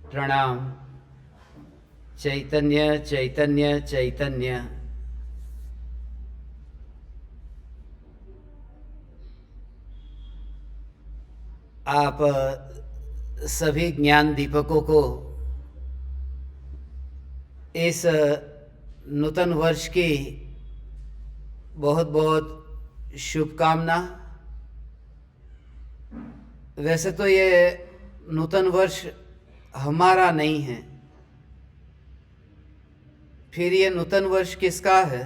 प्रणाम। चैतन्य चैतन्य चैतन्य। आप सभी ज्ञान दीपकों को इस नूतन वर्ष की बहुत बहुत शुभकामना। वैसे तो ये नूतन वर्ष हमारा नहीं है, फिर ये नूतन वर्ष किसका है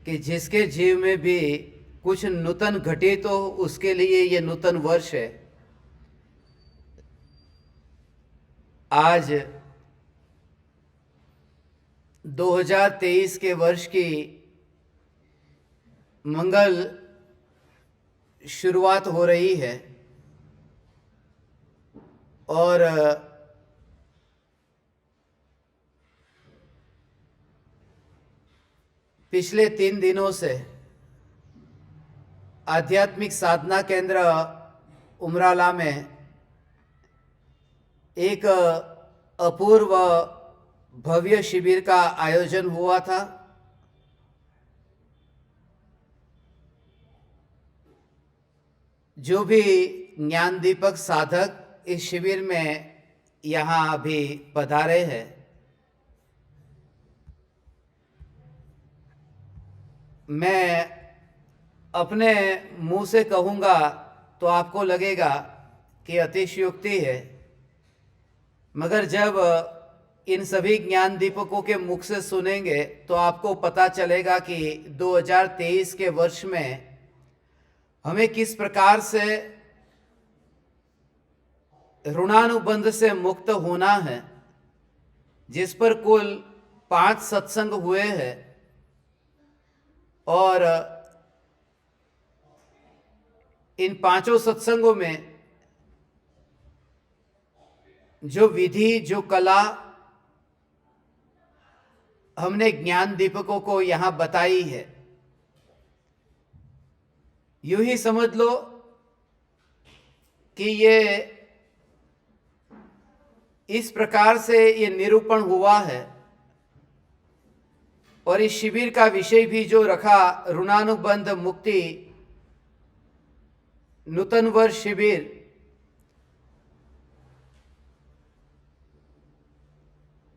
कि जिसके जीव में भी कुछ नूतन घटे तो उसके लिए ये नूतन वर्ष है। आज 2023 के वर्ष की मंगल शुरुआत हो रही है और पिछले 3 दिनों से आध्यात्मिक साधना केंद्र उमराला में एक अपूर्व भव्य शिविर का आयोजन हुआ था। जो भी ज्ञान दीपक साधक इस शिविर में यहाँ अभी पधारे हैं, मैं अपने मुंह से कहूँगा तो आपको लगेगा कि अतिशयोक्ति है, मगर जब इन सभी ज्ञान दीपकों के मुख से सुनेंगे तो आपको पता चलेगा कि 2023 के वर्ष में हमें किस प्रकार से ऋणानुबंध से मुक्त होना है, जिस पर कुल 5 सत्संग हुए हैं और इन 5 सत्संगों में जो विधि, जो कला हमने ज्ञान दीपकों को यहाँ बताई है, यूं ही समझ लो कि ये इस प्रकार से ये निरूपण हुआ है। और इस शिविर का विषय भी जो रखा, ऋणानुबंध मुक्ति नूतन वर्ष शिविर,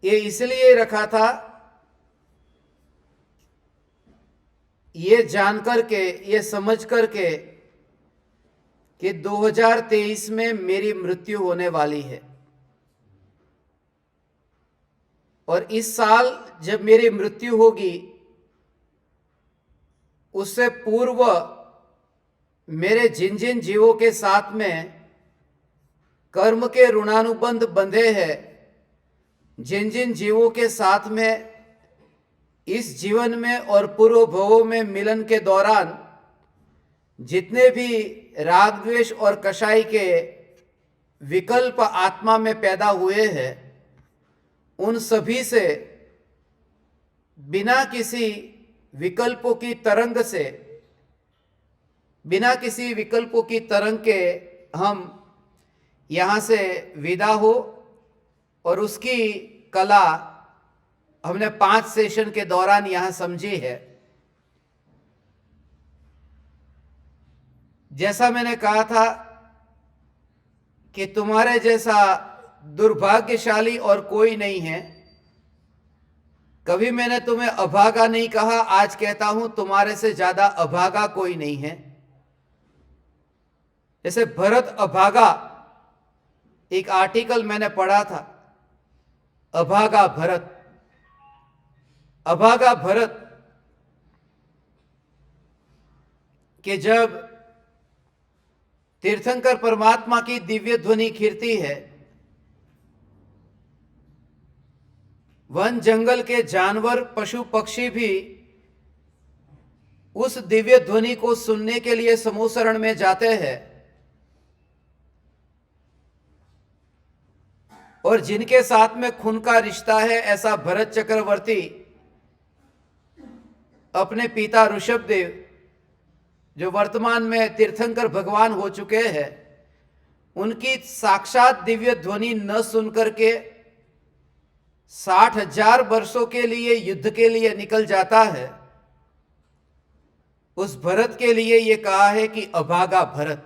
ये इसलिए रखा था ये जान करके, ये समझ करके कि 2023 में मेरी मृत्यु होने वाली है और इस साल जब मेरी मृत्यु होगी उससे पूर्व मेरे जिन जिन जीवों के साथ में कर्म के ऋणानुबंध बंधे हैं, जिन जिन जीवों के साथ में इस जीवन में और पूर्व भवों में मिलन के दौरान जितने भी राग द्वेष और कषाय के विकल्प आत्मा में पैदा हुए हैं, उन सभी से बिना किसी विकल्पों की तरंग से, बिना किसी विकल्पों की तरंग के हम यहाँ से विदा हो। और उसकी कला हमने 5 सेशन के दौरान यहाँ समझी है। जैसा मैंने कहा था कि तुम्हारे जैसा दुर्भाग्यशाली और कोई नहीं है। कभी मैंने तुम्हें अभागा नहीं कहा, आज कहता हूं तुम्हारे से ज्यादा अभागा कोई नहीं है। जैसे भरत अभागा, एक आर्टिकल मैंने पढ़ा था, अभागा भरत, अभागा भरत कि जब तीर्थंकर परमात्मा की दिव्य ध्वनि खीरती है, वन जंगल के जानवर पशु पक्षी भी उस दिव्य ध्वनि को सुनने के लिए समूह शरण में जाते हैं। और जिनके साथ में खून का रिश्ता है, ऐसा भरत चक्रवर्ती अपने पिता ऋषभदेव, जो वर्तमान में तीर्थंकर भगवान हो चुके हैं, उनकी साक्षात दिव्य ध्वनि न सुनकर के 60,000 वर्षों के लिए युद्ध के लिए निकल जाता है, उस भरत के लिए यह कहा है कि अभागा भरत।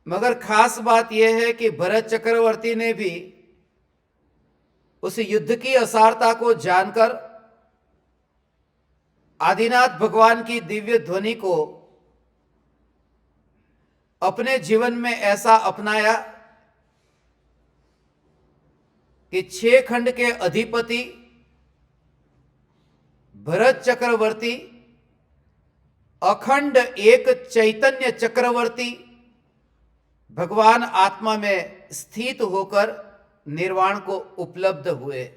मगर खास बात यह है कि भरत चक्रवर्ती ने भी उस युद्ध की असारता को जानकर आदिनाथ भगवान की दिव्य ध्वनि को अपने जीवन में ऐसा अपनाया कि 6 खंड के अधिपति भरत चक्रवर्ती अखंड एक चैतन्य चक्रवर्ती भगवान आत्मा में स्थित होकर निर्वाण को उपलब्ध हुए।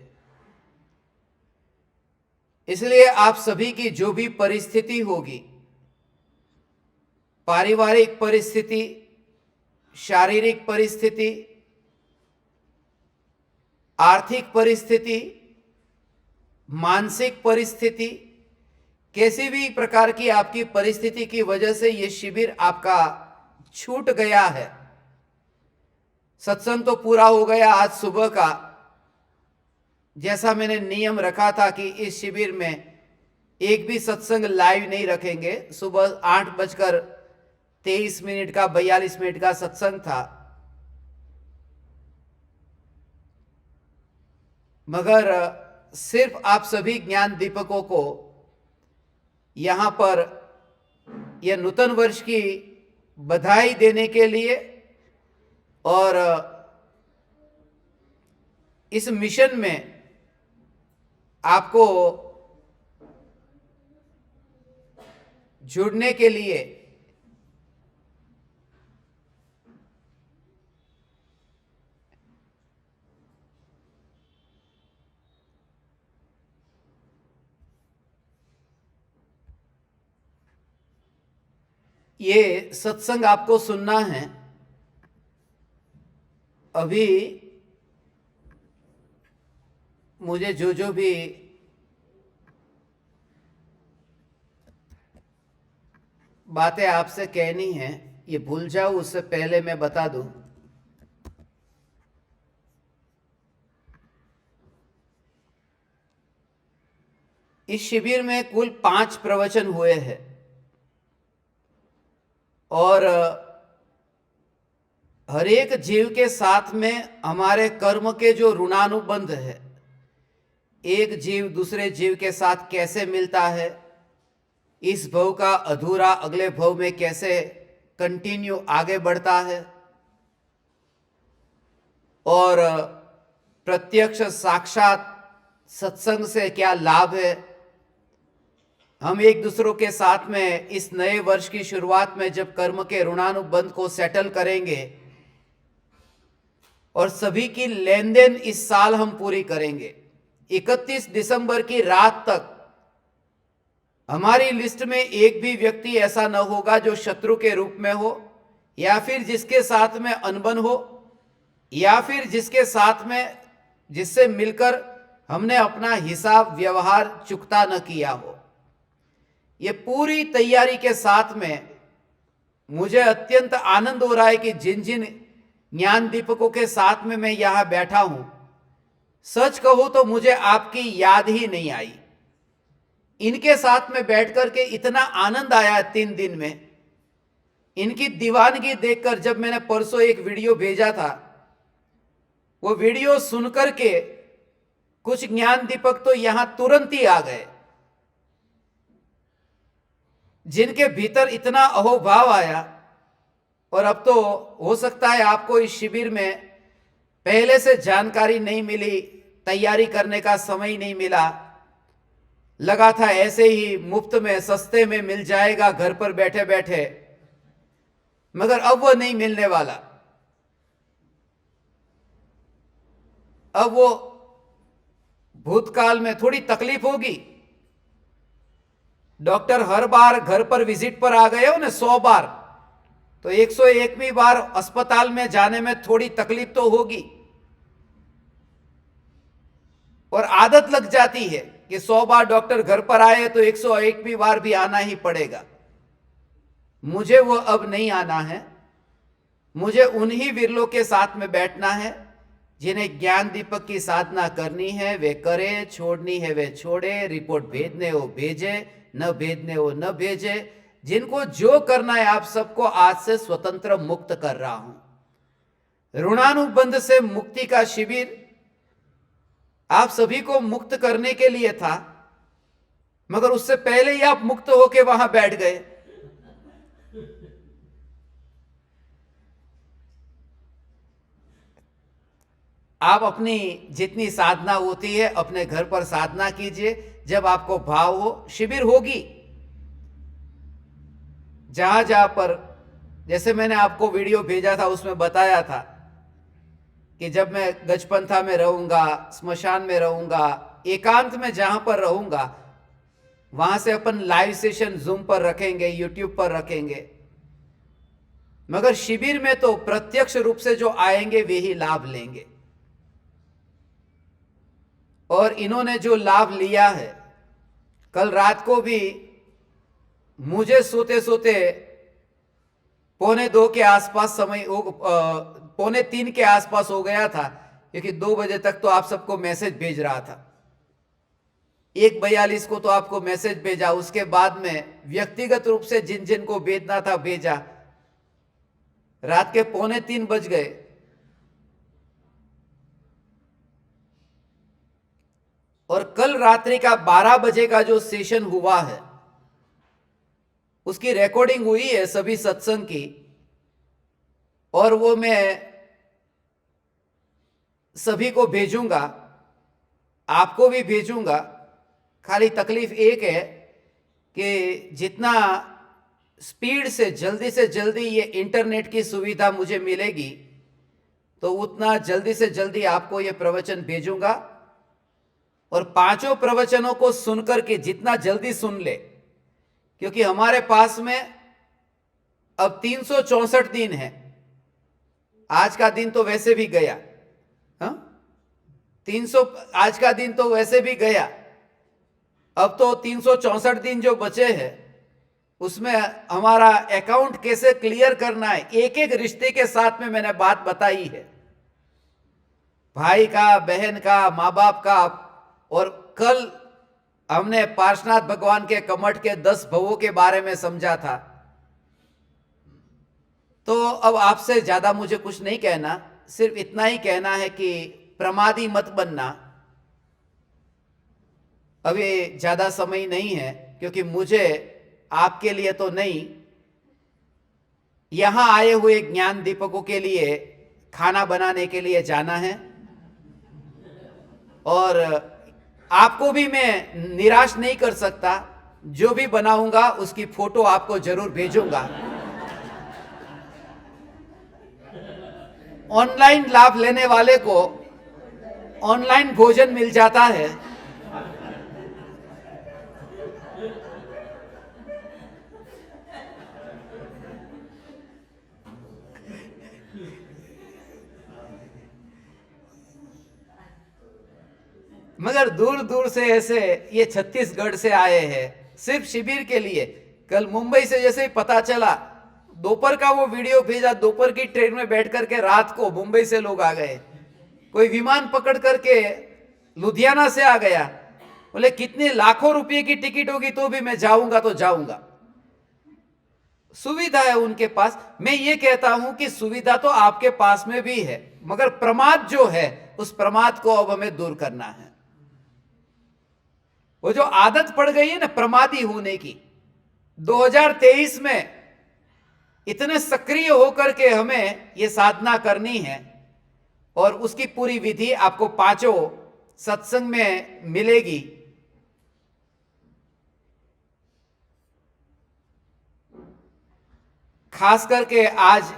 इसलिए आप सभी की जो भी परिस्थिति होगी, पारिवारिक परिस्थिति, शारीरिक परिस्थिति, आर्थिक परिस्थिति, मानसिक परिस्थिति, किसी भी प्रकार की आपकी परिस्थिति की वजह से यह शिविर आपका छूट गया है। सत्संग तो पूरा हो गया आज सुबह का, जैसा मैंने नियम रखा था कि इस शिविर में एक भी सत्संग लाइव नहीं रखेंगे। सुबह 8:23 का 42 मिनट का सत्संग था, मगर सिर्फ आप सभी ज्ञान दीपकों को यहां पर यह नूतन वर्ष की बधाई देने के लिए और इस मिशन में आपको जुड़ने के लिए ये सत्संग आपको सुनना है। अभी मुझे जो जो भी बातें आपसे कहनी है ये भूल जाओ, उससे पहले मैं बता दूं, इस शिविर में कुल 5 प्रवचन हुए हैं और हर एक जीव के साथ में हमारे कर्म के जो ऋणानुबंध है, एक जीव दूसरे जीव के साथ कैसे मिलता है, इस भव का अधूरा अगले भव में कैसे कंटिन्यू आगे बढ़ता है, और प्रत्यक्ष साक्षात सत्संग से क्या लाभ है। हम एक दूसरों के साथ में इस नए वर्ष की शुरुआत में जब कर्म के ऋणानुबंध को सेटल करेंगे और सभी की लेन देन इस साल हम पूरी करेंगे। 31 दिसंबर की रात तक हमारी लिस्ट में एक भी व्यक्ति ऐसा न होगा जो शत्रु के रूप में हो, या फिर जिसके साथ में अनबन हो, या फिर जिसके साथ में जिससे मिलकर हमने अपना हिसाब व्यवहार चुकता न किया हो। ये पूरी तैयारी के साथ में मुझे अत्यंत आनंद हो रहा है कि जिन जिन ज्ञान दीपकों के साथ में मैं यहां बैठा हूं, सच कहूं तो मुझे आपकी याद ही नहीं आई। इनके साथ में बैठ करके इतना आनंद आया 3 दिन में। इनकी दीवानगी देखकर जब मैंने परसों एक वीडियो भेजा था, वो वीडियो सुनकर के कुछ ज्ञान दीपक तो यहां तुरंत ही आ गए, जिनके भीतर इतना अहोभाव आया। और अब तो हो सकता है आपको इस शिविर में पहले से जानकारी नहीं मिली, तैयारी करने का समय नहीं मिला, लगा था ऐसे ही मुफ्त में सस्ते में मिल जाएगा घर पर बैठे बैठे, मगर अब वो नहीं मिलने वाला। अब वो भूतकाल में थोड़ी तकलीफ होगी। डॉक्टर हर बार घर पर विजिट पर आ गए हो ना 100 बार, तो 101वीं बार अस्पताल में जाने में थोड़ी तकलीफ तो होगी, और आदत लग जाती है कि 100 बार डॉक्टर घर पर आए तो 101वीं बार भी आना ही पड़ेगा। मुझे वो अब नहीं आना है। मुझे उन्हीं विरलों के साथ में बैठना है जिन्हें ज्ञान दीपक की साधना करनी है वे करे, छोड़नी है वे छोड़े, रिपोर्ट भेजने हो भेजे, न भेजने हो न भेजे। जिनको जो करना है आप सबको आज से स्वतंत्र मुक्त कर रहा हूं। ऋणानुबंध से मुक्ति का शिविर आप सभी को मुक्त करने के लिए था, मगर उससे पहले ही आप मुक्त होके वहां बैठ गए। आप अपनी जितनी साधना होती है अपने घर पर साधना कीजिए। जब आपको भाव हो, शिविर होगी जहां जहां पर, जैसे मैंने आपको वीडियो भेजा था उसमें बताया था कि जब मैं गजपंथा में रहूंगा, स्मशान में रहूंगा, एकांत में जहां पर रहूंगा, वहां से अपन लाइव सेशन जूम पर रखेंगे, यूट्यूब पर रखेंगे। मगर शिविर में तो प्रत्यक्ष रूप से जो आएंगे वे ही लाभ लेंगे। और इन्होंने जो लाभ लिया है, कल रात को भी मुझे सोते सोते 1:45 के आसपास समय, 2:45 के आसपास हो गया था, क्योंकि 2 बजे तक तो आप सबको मैसेज भेज रहा था। 1:42 को तो आपको मैसेज भेजा, उसके बाद में व्यक्तिगत रूप से जिन जिन को भेजना था भेजा। रात के 2:45 बज गए। और कल रात्रि का 12 बजे का जो सेशन हुआ है उसकी रिकॉर्डिंग हुई है सभी सत्संग की, और वो मैं सभी को भेजूंगा, आपको भी भेजूंगा। खाली तकलीफ एक है कि जितना स्पीड से जल्दी ये इंटरनेट की सुविधा मुझे मिलेगी तो उतना जल्दी से जल्दी आपको ये प्रवचन भेजूंगा। और 5 प्रवचनों को सुनकर के जितना जल्दी सुन ले, क्योंकि हमारे पास में अब 364 दिन है। आज का दिन तो वैसे भी गया, हाँ 300, आज का दिन तो वैसे भी गया। अब तो 364 दिन जो बचे हैं उसमें हमारा अकाउंट कैसे क्लियर करना है, एक एक रिश्ते के साथ में मैंने बात बताई है। भाई का, बहन का, माँ बाप का। और कल हमने पार्श्वनाथ भगवान के कमठ के 10 भवों के बारे में समझा था। तो अब आपसे ज्यादा मुझे कुछ नहीं कहना, सिर्फ इतना ही कहना है कि प्रमादी मत बनना। अभी ज्यादा समय नहीं है, क्योंकि मुझे आपके लिए तो नहीं, यहां आए हुए ज्ञान दीपकों के लिए खाना बनाने के लिए जाना है। और आपको भी मैं निराश नहीं कर सकता। जो भी बनाऊंगा उसकी फोटो आपको जरूर भेजूंगा। ऑनलाइन लाभ लेने वाले को ऑनलाइन भोजन मिल जाता है। मगर दूर दूर से ऐसे ये छत्तीसगढ़ से आए हैं सिर्फ शिविर के लिए। कल मुंबई से जैसे ही पता चला, दोपहर का वो वीडियो भेजा, दोपहर की ट्रेन में बैठ करके रात को मुंबई से लोग आ गए। कोई विमान पकड़ करके लुधियाना से आ गया, बोले कितने लाखों रुपए की टिकट होगी तो भी मैं जाऊंगा तो जाऊंगा। सुविधा है उनके पास। मैं ये कहता हूं कि सुविधा तो आपके पास में भी है, मगर प्रमाद जो है उस प्रमाद को अब हमें दूर करना है। वो जो आदत पड़ गई है ना प्रमादी होने की, 2023 में इतने सक्रिय होकर के हमें ये साधना करनी है। और उसकी पूरी विधि आपको 5 सत्संग में मिलेगी। खास करके आज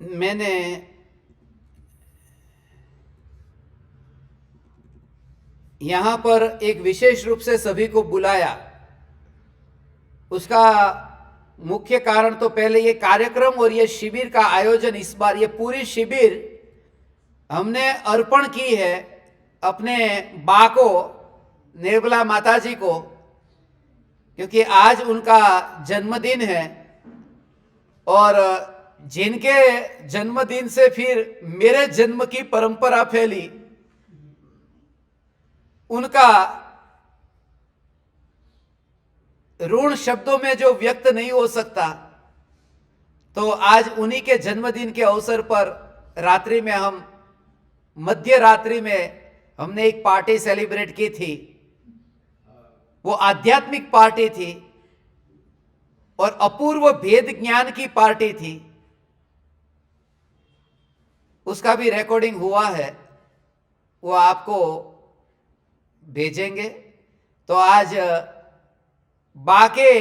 मैंने यहां पर एक विशेष रूप से सभी को बुलाया। उसका मुख्य कारण तो पहले ये कार्यक्रम और ये शिविर का आयोजन, इस बार ये पूरी शिविर हमने अर्पण की है अपने बा को, निर्मला माता जी को, क्योंकि आज उनका जन्मदिन है। और जिनके जन्मदिन से फिर मेरे जन्म की परंपरा फैली, उनका ऋण शब्दों में जो व्यक्त नहीं हो सकता। तो आज उन्हीं के जन्मदिन के अवसर पर रात्रि में हम, मध्य रात्रि में हमने एक पार्टी सेलिब्रेट की थी। वो आध्यात्मिक पार्टी थी और अपूर्व भेद ज्ञान की पार्टी थी। उसका भी रिकॉर्डिंग हुआ है, वो आपको भेजेंगे। तो आज बाके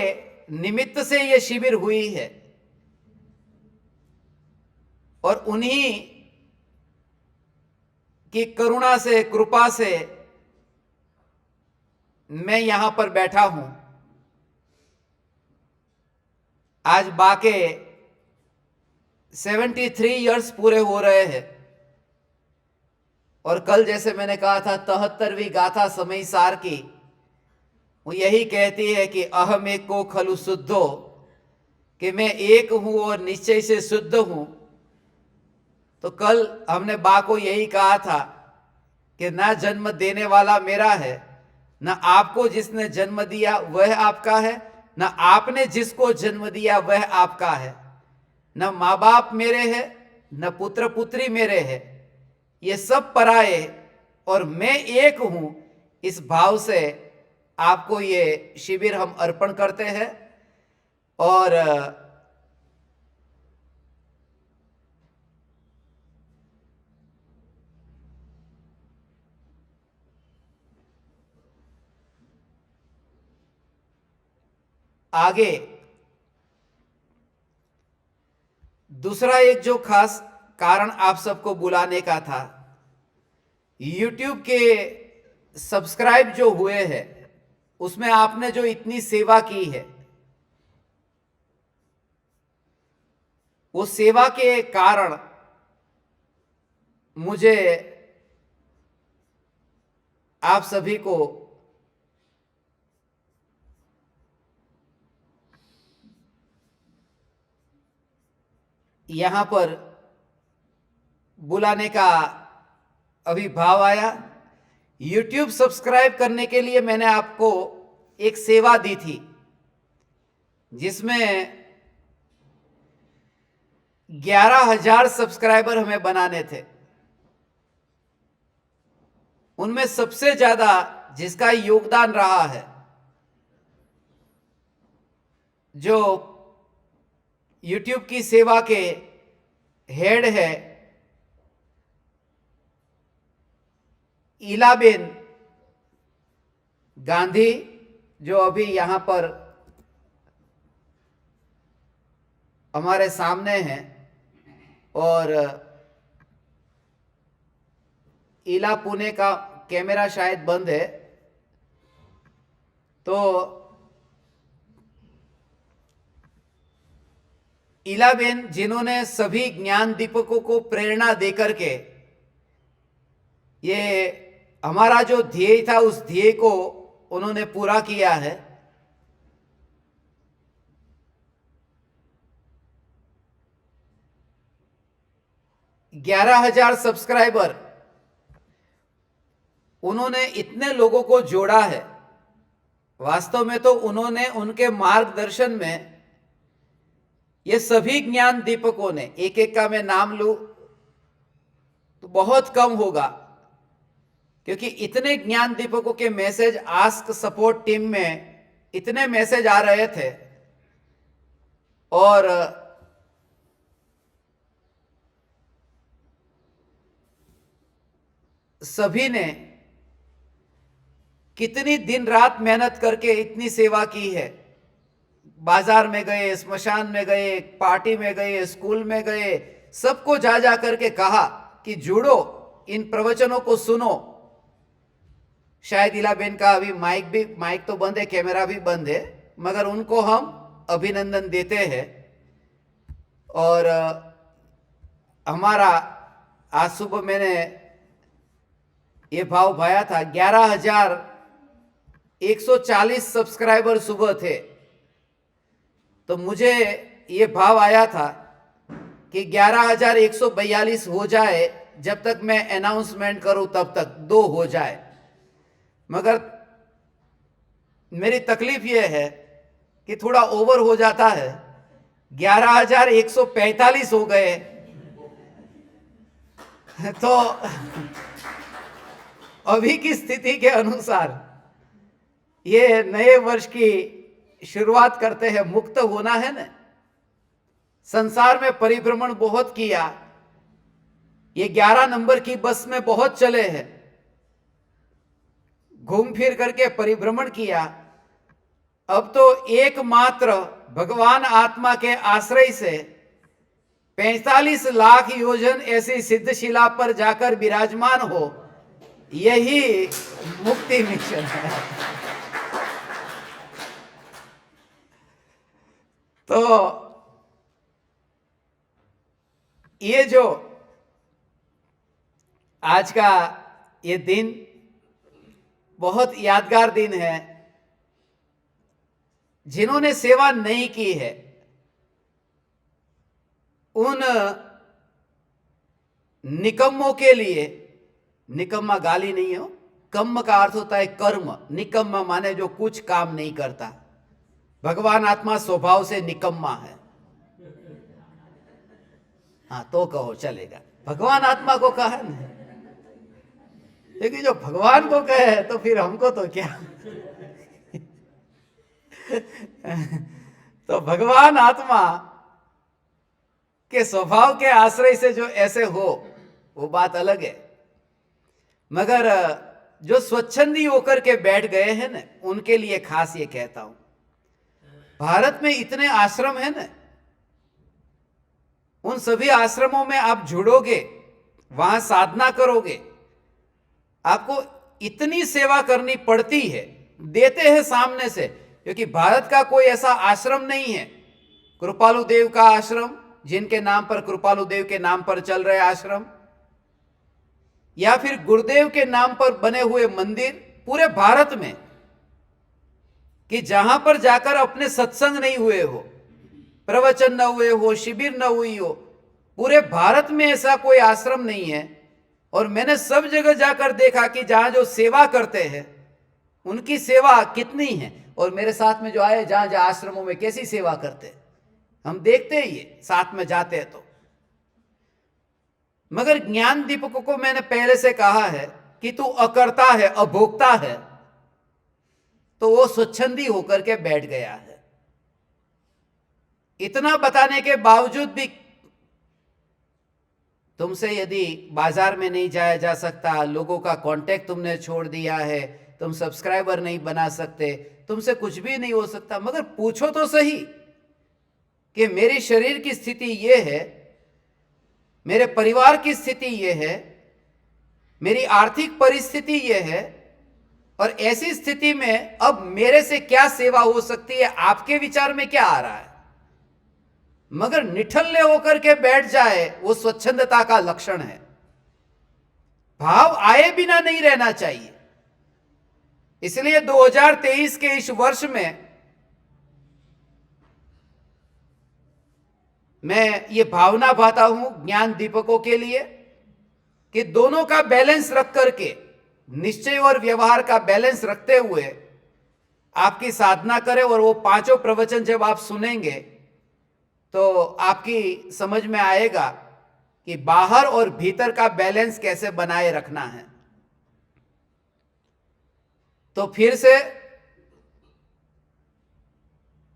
निमित्त से ये शिविर हुई है और उन्हीं की करुणा से, कृपा से मैं यहां पर बैठा हूं। आज बाके 73 इयर्स पूरे हो रहे हैं। और कल जैसे मैंने कहा था 73वीं गाथा समय सार की, वो यही कहती है कि अहम एक को खलु शुद्धो, कि मैं एक हूं और निश्चय से शुद्ध हूं। तो कल हमने बा को यही कहा था कि ना जन्म देने वाला मेरा है, ना आपको जिसने जन्म दिया वह आपका है, ना आपने जिसको जन्म दिया वह आपका है। न माँ बाप मेरे हैं, न पुत्र पुत्री मेरे हैं, ये सब पराये और मैं एक हूं। इस भाव से आपको ये शिविर हम अर्पण करते हैं। और आगे दूसरा एक जो खास कारण आप सबको बुलाने का था, YouTube के सब्सक्राइब जो हुए हैं, उसमें आपने जो इतनी सेवा की है, वो सेवा के कारण मुझे आप सभी को यहां पर बुलाने का अभी भाव आया। YouTube सब्सक्राइब करने के लिए मैंने आपको एक सेवा दी थी, जिसमें 11,000 सब्सक्राइबर हमें बनाने थे। उनमें सबसे ज्यादा जिसका योगदान रहा है, जो YouTube की सेवा के हेड है, इलाबेन गांधी, जो अभी यहां पर हमारे सामने हैं। और इला पुणे का कैमरा शायद बंद है, तो इलाबेन जिन्होंने सभी ज्ञान दीपकों को प्रेरणा देकर के ये हमारा जो ध्येय था, उस ध्येय को उन्होंने पूरा किया है। ग्यारह 11,000 सब्सक्राइबर, उन्होंने इतने लोगों को जोड़ा है। वास्तव में तो उन्होंने, उनके मार्गदर्शन में ये सभी ज्ञान दीपकों ने, एक एक का मैं नाम लूं तो बहुत कम होगा, क्योंकि इतने ज्ञान दीपकों के मैसेज आस्क सपोर्ट टीम में इतने मैसेज आ रहे थे। और सभी ने कितनी दिन रात मेहनत करके इतनी सेवा की है। बाजार में गए, स्मशान में गए, पार्टी में गए, स्कूल में गए, सबको जा जा करके कहा कि जुड़ो, इन प्रवचनों को सुनो। शायद इलाबेन का अभी माइक तो बंद है, कैमरा भी बंद है, मगर उनको हम अभिनंदन देते हैं। और हमारा आज सुबह मैंने ये भाव भाया था। 11,140 सब्सक्राइबर सुबह थे, तो मुझे ये भाव आया था कि 11,142 हो जाए, जब तक मैं अनाउंसमेंट करूं तब तक 2 हो जाए। मगर मेरी तकलीफ यह है कि थोड़ा ओवर हो जाता है। 11,145 हो गए तो अभी की स्थिति के अनुसार ये नए वर्ष की शुरुआत करते हैं। मुक्त होना है ना। संसार में परिभ्रमण बहुत किया, ये 11 नंबर की बस में बहुत चले हैं, घूम फिर करके परिभ्रमण किया। अब तो एकमात्र भगवान आत्मा के आश्रय से 45 लाख योजन ऐसी सिद्धशिला पर जाकर विराजमान हो, यही मुक्ति मिशन है। तो ये जो आज का ये दिन बहुत यादगार दिन है। जिन्होंने सेवा नहीं की है, उन निकम्मों के लिए, निकम्मा गाली नहीं हो, कम्म का अर्थ होता है कर्म। निकम्मा माने जो कुछ काम नहीं करता। भगवान आत्मा स्वभाव से निकम्मा है। हाँ तो कहो चलेगा, भगवान आत्मा को कहा नहीं, लेकिन जो भगवान को कहे तो फिर हमको तो क्या। तो भगवान आत्मा के स्वभाव के आश्रय से जो ऐसे हो वो बात अलग है। मगर जो स्वच्छंदी होकर के बैठ गए हैं ना, उनके लिए खास ये कहता हूं। भारत में इतने आश्रम है ना, उन सभी आश्रमों में आप जुड़ोगे, वहां साधना करोगे, आपको इतनी सेवा करनी पड़ती है। देते हैं सामने से, क्योंकि भारत का कोई ऐसा आश्रम नहीं है। कृपालु देव का आश्रम, जिनके नाम पर कृपालु देव के नाम पर चल रहे आश्रम, या फिर गुरुदेव के नाम पर बने हुए मंदिर पूरे भारत में, कि जहां पर जाकर अपने सत्संग नहीं हुए हो, प्रवचन न हुए हो, शिविर न हुई हो, पूरे भारत में ऐसा कोई आश्रम नहीं है। और मैंने सब जगह जाकर देखा कि जहां जो सेवा करते हैं उनकी सेवा कितनी है, और मेरे साथ में जो आए जहां जहां आश्रमों में कैसी सेवा करते हैं, हम देखते हैं ये साथ में जाते हैं तो। मगर ज्ञान दीपक को मैंने पहले से कहा है कि तू अकर्ता है, अभोक्ता है, तो वो स्वच्छंदी होकर के बैठ गया है। इतना बताने के बावजूद भी तुमसे यदि बाजार में नहीं जाया जा सकता, लोगों का कांटेक्ट तुमने छोड़ दिया है, तुम सब्सक्राइबर नहीं बना सकते, तुमसे कुछ भी नहीं हो सकता, मगर पूछो तो सही कि मेरे शरीर की स्थिति यह है, मेरे परिवार की स्थिति यह है, मेरी आर्थिक परिस्थिति यह है, और ऐसी स्थिति में अब मेरे से क्या सेवा हो सकती है, आपके विचार में क्या आ रहा है। मगर निठल्ले होकर के बैठ जाए, वो स्वच्छंदता का लक्षण है। भाव आए बिना नहीं रहना चाहिए। इसलिए 2023 के इस वर्ष में मैं ये भावना भाता हूं ज्ञान दीपकों के लिए कि दोनों का बैलेंस रख करके, निश्चय और व्यवहार का बैलेंस रखते हुए आपकी साधना करें। और वो 5 प्रवचन जब आप सुनेंगे तो आपकी समझ में आएगा कि बाहर और भीतर का बैलेंस कैसे बनाए रखना है। तो फिर से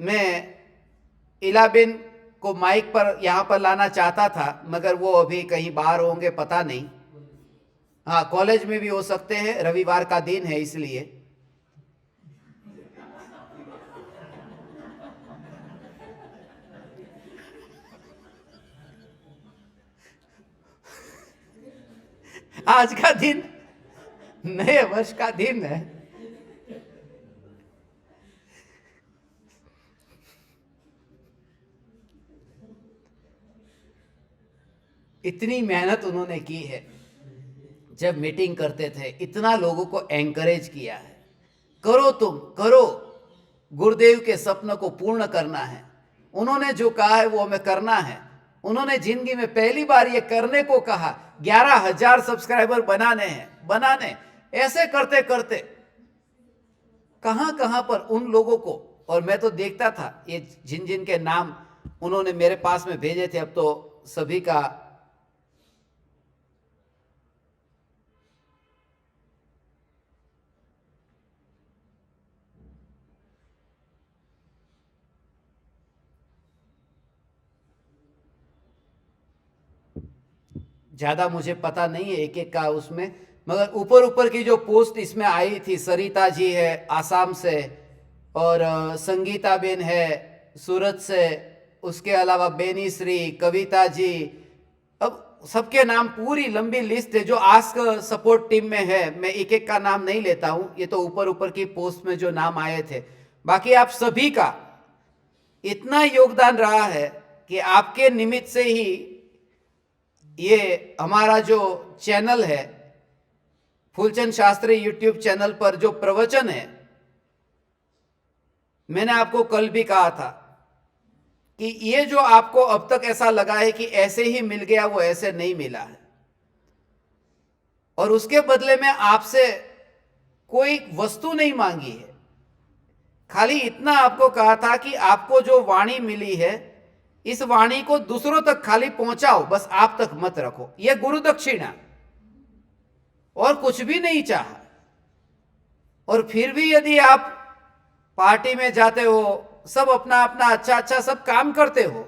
मैं इलाबेन को माइक पर यहां पर लाना चाहता था, मगर वो अभी कहीं बाहर होंगे, पता नहीं। हाँ, कॉलेज में भी हो सकते हैं, रविवार का दिन है इसलिए। आज का दिन नए वर्ष का दिन है। इतनी मेहनत उन्होंने की है, जब मीटिंग करते थे इतना लोगों को एंकरेज किया है, करो तुम करो, गुरुदेव के सपनों को पूर्ण करना है, उन्होंने जो कहा है वो हमें करना है। उन्होंने जिंदगी में पहली बार ये करने को कहा, 11,000 सब्सक्राइबर बनाने हैं, बनाने। ऐसे करते करते कहां कहां पर उन लोगों को, और मैं तो देखता था ये जिन जिन के नाम उन्होंने मेरे पास में भेजे थे, अब तो सभी का ज़्यादा मुझे पता नहीं है एक एक का उसमें, मगर ऊपर ऊपर की जो पोस्ट इसमें आई थी, सरिता जी है आसाम से, और संगीता बेन है सूरत से, उसके अलावा बेनी श्री, कविता जी, अब सबके नाम पूरी लंबी लिस्ट है जो आस्क सपोर्ट टीम में है। मैं एक एक का नाम नहीं लेता हूं, ये तो ऊपर ऊपर की पोस्ट में जो नाम आए थे। बाकी आप सभी का इतना योगदान रहा है कि आपके निमित्त से ही ये हमारा जो चैनल है फूलचंद शास्त्री यूट्यूब चैनल पर जो प्रवचन है, मैंने आपको कल भी कहा था कि ये जो आपको अब तक ऐसा लगा है कि ऐसे ही मिल गया, वो ऐसे नहीं मिला है। और उसके बदले में आपसे कोई वस्तु नहीं मांगी है, खाली इतना आपको कहा था कि आपको जो वाणी मिली है इस वाणी को दूसरों तक खाली पहुंचाओ, बस आप तक मत रखो। यह गुरु दक्षिणा, और कुछ भी नहीं चाहा। और फिर भी यदि आप पार्टी में जाते हो, सब अपना अपना अच्छा अच्छा सब काम करते हो,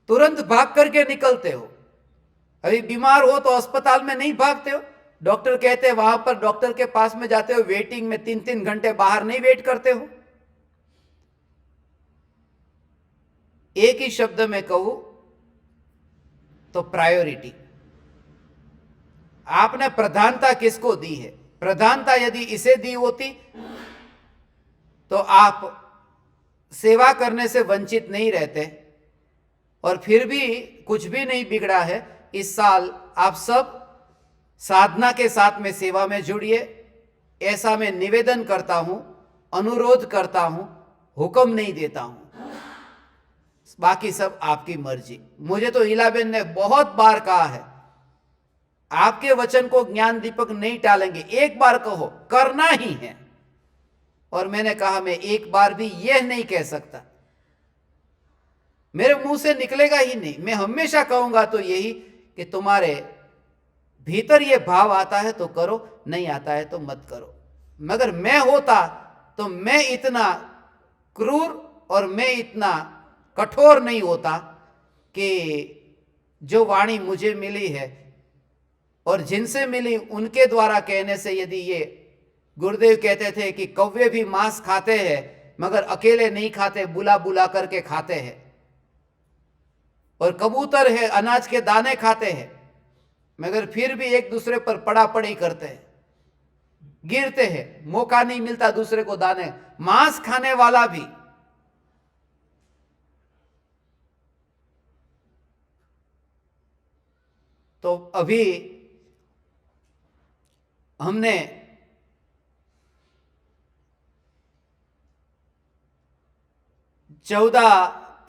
तुरंत भाग करके निकलते हो। अभी बीमार हो तो अस्पताल में नहीं भागते हो, डॉक्टर कहते हैं वहां पर डॉक्टर के पास में जाते हो, वेटिंग में 3-3 घंटे बाहर नहीं वेट करते हो। एक ही शब्द में कहूं तो प्रायोरिटी। आपने प्रधानता किसको दी है? प्रधानता यदि इसे दी होती तो आप सेवा करने से वंचित नहीं रहते। और फिर भी कुछ भी नहीं बिगड़ा है। इस साल आप सब साधना के साथ में सेवा में जुड़िए, ऐसा मैं निवेदन करता हूं, अनुरोध करता हूं, हुक्म नहीं देता हूं। बाकी सब आपकी मर्जी। मुझे तो इलाबेन ने बहुत बार कहा है, आपके वचन को ज्ञान दीपक नहीं टालेंगे, एक बार कहो, करना ही है। और मैंने कहा मैं एक बार भी यह नहीं कह सकता, मेरे मुंह से निकलेगा ही नहीं। मैं हमेशा कहूंगा तो यही कि तुम्हारे भीतर यह भाव आता है तो करो, नहीं आता है तो मत करो। मगर मैं होता तो मैं इतना क्रूर और मैं इतना कठोर नहीं होता कि जो वाणी मुझे मिली है और जिनसे मिली उनके द्वारा कहने से, यदि ये गुरुदेव कहते थे कि कौवे भी मांस खाते हैं मगर अकेले नहीं खाते, बुला बुला करके खाते हैं, और कबूतर है अनाज के दाने खाते हैं मगर फिर भी एक दूसरे पर पड़ा पड़ी करते हैं, गिरते हैं, मौका नहीं मिलता दूसरे को दाने। मांस खाने वाला भी तो अभी हमने चौदह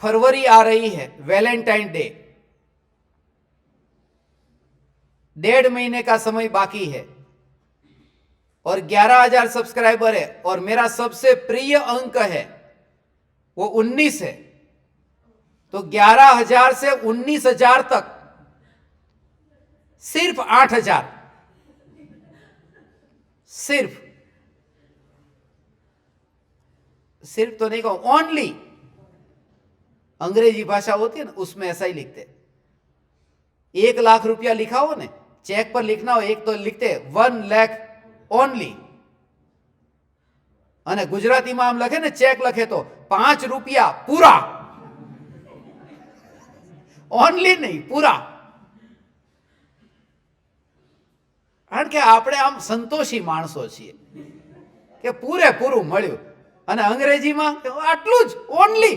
फरवरी आ रही है, वैलेंटाइन डे, 1.5 महीने का समय बाकी है और 11,000 सब्सक्राइबर है। और मेरा सबसे प्रिय अंक है वो 19 है। तो 11,000 से 19,000 तक सिर्फ 8,000, सिर्फ तो नहीं कहूं, ओनली। अंग्रेजी भाषा होती है ना, उसमें ऐसा ही लिखते। 1 लाख रुपया लिखा हो ना, चेक पर लिखना हो एक तो लिखते 1 लाख ओनली, અને ગુજરાતીમાં આમ લખે ને ચેક લખે તો 5 રૂપિયા પૂરા, ઓનલી નહીં પૂરા। કારણ કે આપણે આમ સંતોષી માણસો છીએ કે પૂરેપૂરું મળ્યું, અને અંગ્રેજીમાં આટલું જ ઓનલી।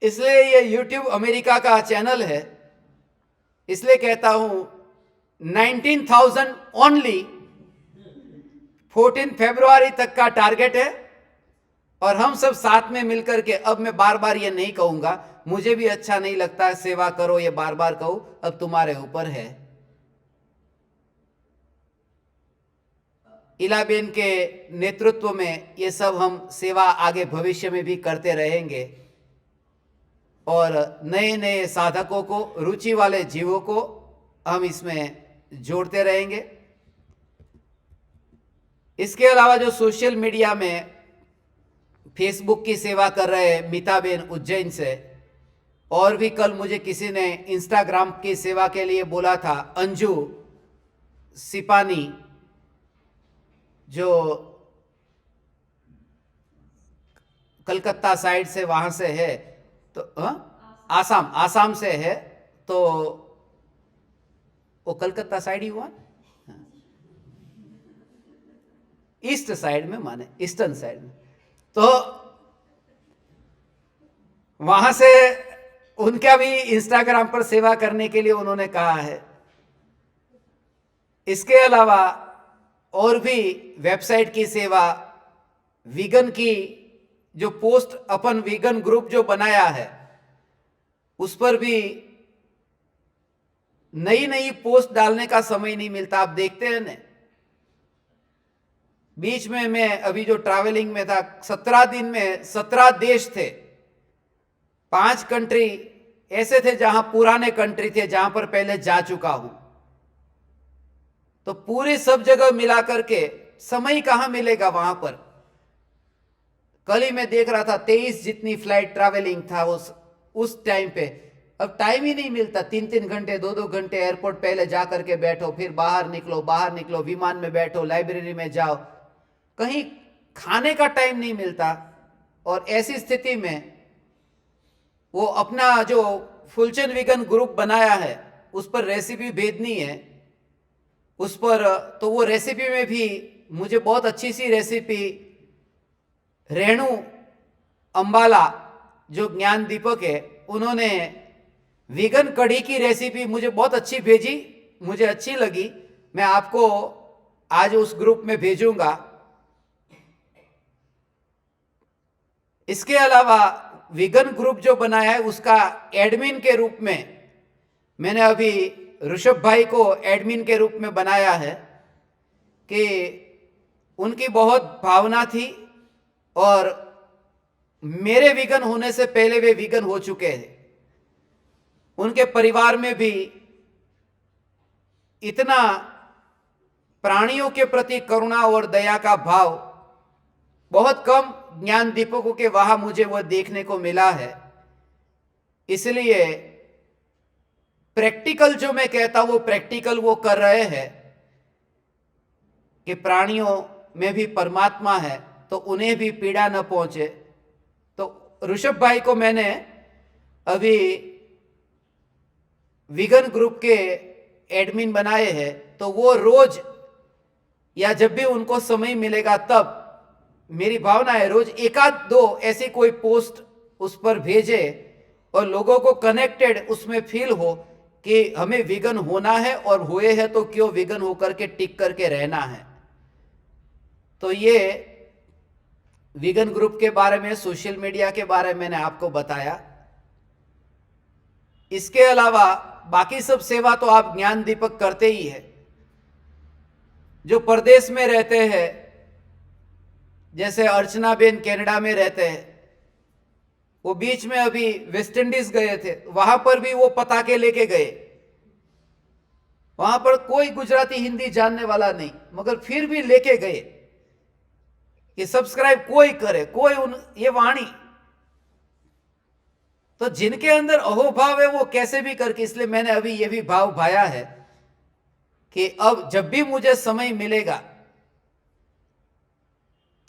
इसलिए ये YouTube अमेरिका का चैनल है, इसलिए कहता हूं 19,000 ओनली 14 फरवरी तक का टारगेट है। और हम सब साथ में मिलकर के, अब मैं बार बार ये नहीं कहूंगा, मुझे भी अच्छा नहीं लगता सेवा करो ये बार बार कहूं, अब तुम्हारे ऊपर है। इलाबेन के नेतृत्व में ये सब हम सेवा आगे भविष्य में भी करते रहेंगे और नए नए साधकों को, रुचि वाले जीवों को हम इसमें जोड़ते रहेंगे। इसके अलावा जो सोशल मीडिया में फेसबुक की सेवा कर रहे हैं मीताबेन उज्जैन से, और भी कल मुझे किसी ने इंस्टाग्राम की सेवा के लिए बोला था, अंजू सिपानी जो कलकत्ता साइड से वहां से है, तो आसाम से है, तो वो कलकत्ता साइड ही हुआ, ईस्ट साइड में, माने ईस्टर्न साइड में, तो वहां से उनका भी इंस्टाग्राम पर सेवा करने के लिए उन्होंने कहा है। इसके अलावा और भी वेबसाइट की सेवा, वीगन की जो पोस्ट अपन वीगन ग्रुप जो बनाया है उस पर भी नई नई पोस्ट डालने का समय नहीं मिलता। आप देखते हैं ना, बीच में मैं अभी जो ट्रैवलिंग में था, 17 दिन में 17 देश थे, 5 कंट्री ऐसे थे जहां पुराने कंट्री थे, जहां पर पहले जा चुका हूं, तो पूरे सब जगह मिलाकर के समय कहां मिलेगा वहां पर। कल ही मैं देख रहा था 23 जितनी फ्लाइट ट्रैवलिंग था उस टाइम पे। अब टाइम ही नहीं मिलता, 3-3 घंटे 2-2 घंटे एयरपोर्ट पहले जा करके बैठो, फिर बाहर निकलो, विमान में बैठो, लाइब्रेरी में जाओ, कहीं खाने का टाइम नहीं मिलता। और ऐसी स्थिति में वो अपना जो फुलचंद वीगन ग्रुप बनाया है उस पर रेसिपी भेजनी है, उस पर तो वो रेसिपी में भी मुझे बहुत अच्छी सी रेसिपी रेणु अंबाला जो ज्ञान दीपक है, उन्होंने वीगन कढ़ी की रेसिपी मुझे बहुत अच्छी भेजी, मुझे अच्छी लगी, मैं आपको आज उस ग्रुप में भेजूंगा। इसके अलावा वीगन ग्रुप जो बनाया है उसका एडमिन के रूप में मैंने अभी ऋषभ भाई को एडमिन के रूप में बनाया है, कि उनकी बहुत भावना थी और मेरे वीगन होने से पहले वे वीगन हो चुके हैं। उनके परिवार में भी इतना प्राणियों के प्रति करुणा और दया का भाव बहुत कम ज्ञान दीपकों के वहां मुझे वह देखने को मिला है। इसलिए प्रैक्टिकल जो मैं कहता हूं वो प्रैक्टिकल वो कर रहे हैं कि प्राणियों में भी परमात्मा है, तो उन्हें भी पीड़ा न पहुंचे। तो ऋषभ भाई को मैंने अभी वीगन ग्रुप के एडमिन बनाए हैं, तो वो रोज या जब भी उनको समय मिलेगा तब, मेरी भावना है रोज 1-2 ऐसी कोई पोस्ट उस पर भेजे और लोगों को कनेक्टेड उसमें फील हो कि हमें वीगन होना है, और हुए हैं तो क्यों वीगन होकर के टिक करके रहना है। तो ये वीगन ग्रुप के बारे में, सोशल मीडिया के बारे में मैंने आपको बताया। इसके अलावा बाकी सब सेवा तो आप ज्ञान दीपक करते ही है। जो परदेश में रहते हैं, जैसे अर्चना बेन कनाडा में रहते हैं, वो बीच में अभी वेस्ट इंडीज गए थे, वहां पर भी वो पताके लेके गए। वहां पर कोई गुजराती हिंदी जानने वाला नहीं, मगर फिर भी लेके गए कि सब्सक्राइब कोई करे, कोई ये वाणी। तो जिनके अंदर अहोभाव है वो कैसे भी करके, इसलिए मैंने अभी ये भी भाव भाया है कि अब जब भी मुझे समय मिलेगा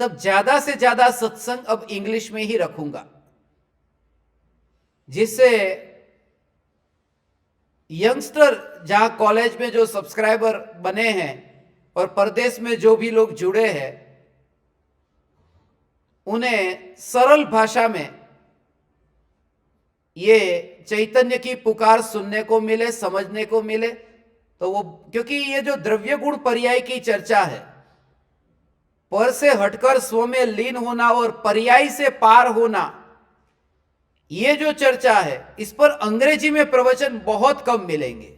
तब ज्यादा से ज्यादा सत्संग अब इंग्लिश में ही रखूंगा, जिससे यंगस्टर जहां कॉलेज में जो सब्सक्राइबर बने हैं और परदेश में जो भी लोग जुड़े हैं, उन्हें सरल भाषा में ये चैतन्य की पुकार सुनने को मिले, समझने को मिले, तो वो, क्योंकि ये जो द्रव्य गुण पर्याय की चर्चा है, पर से हटकर स्व में लीन होना और पर्याय से पार होना, ये जो चर्चा है, इस पर अंग्रेजी में प्रवचन बहुत कम मिलेंगे।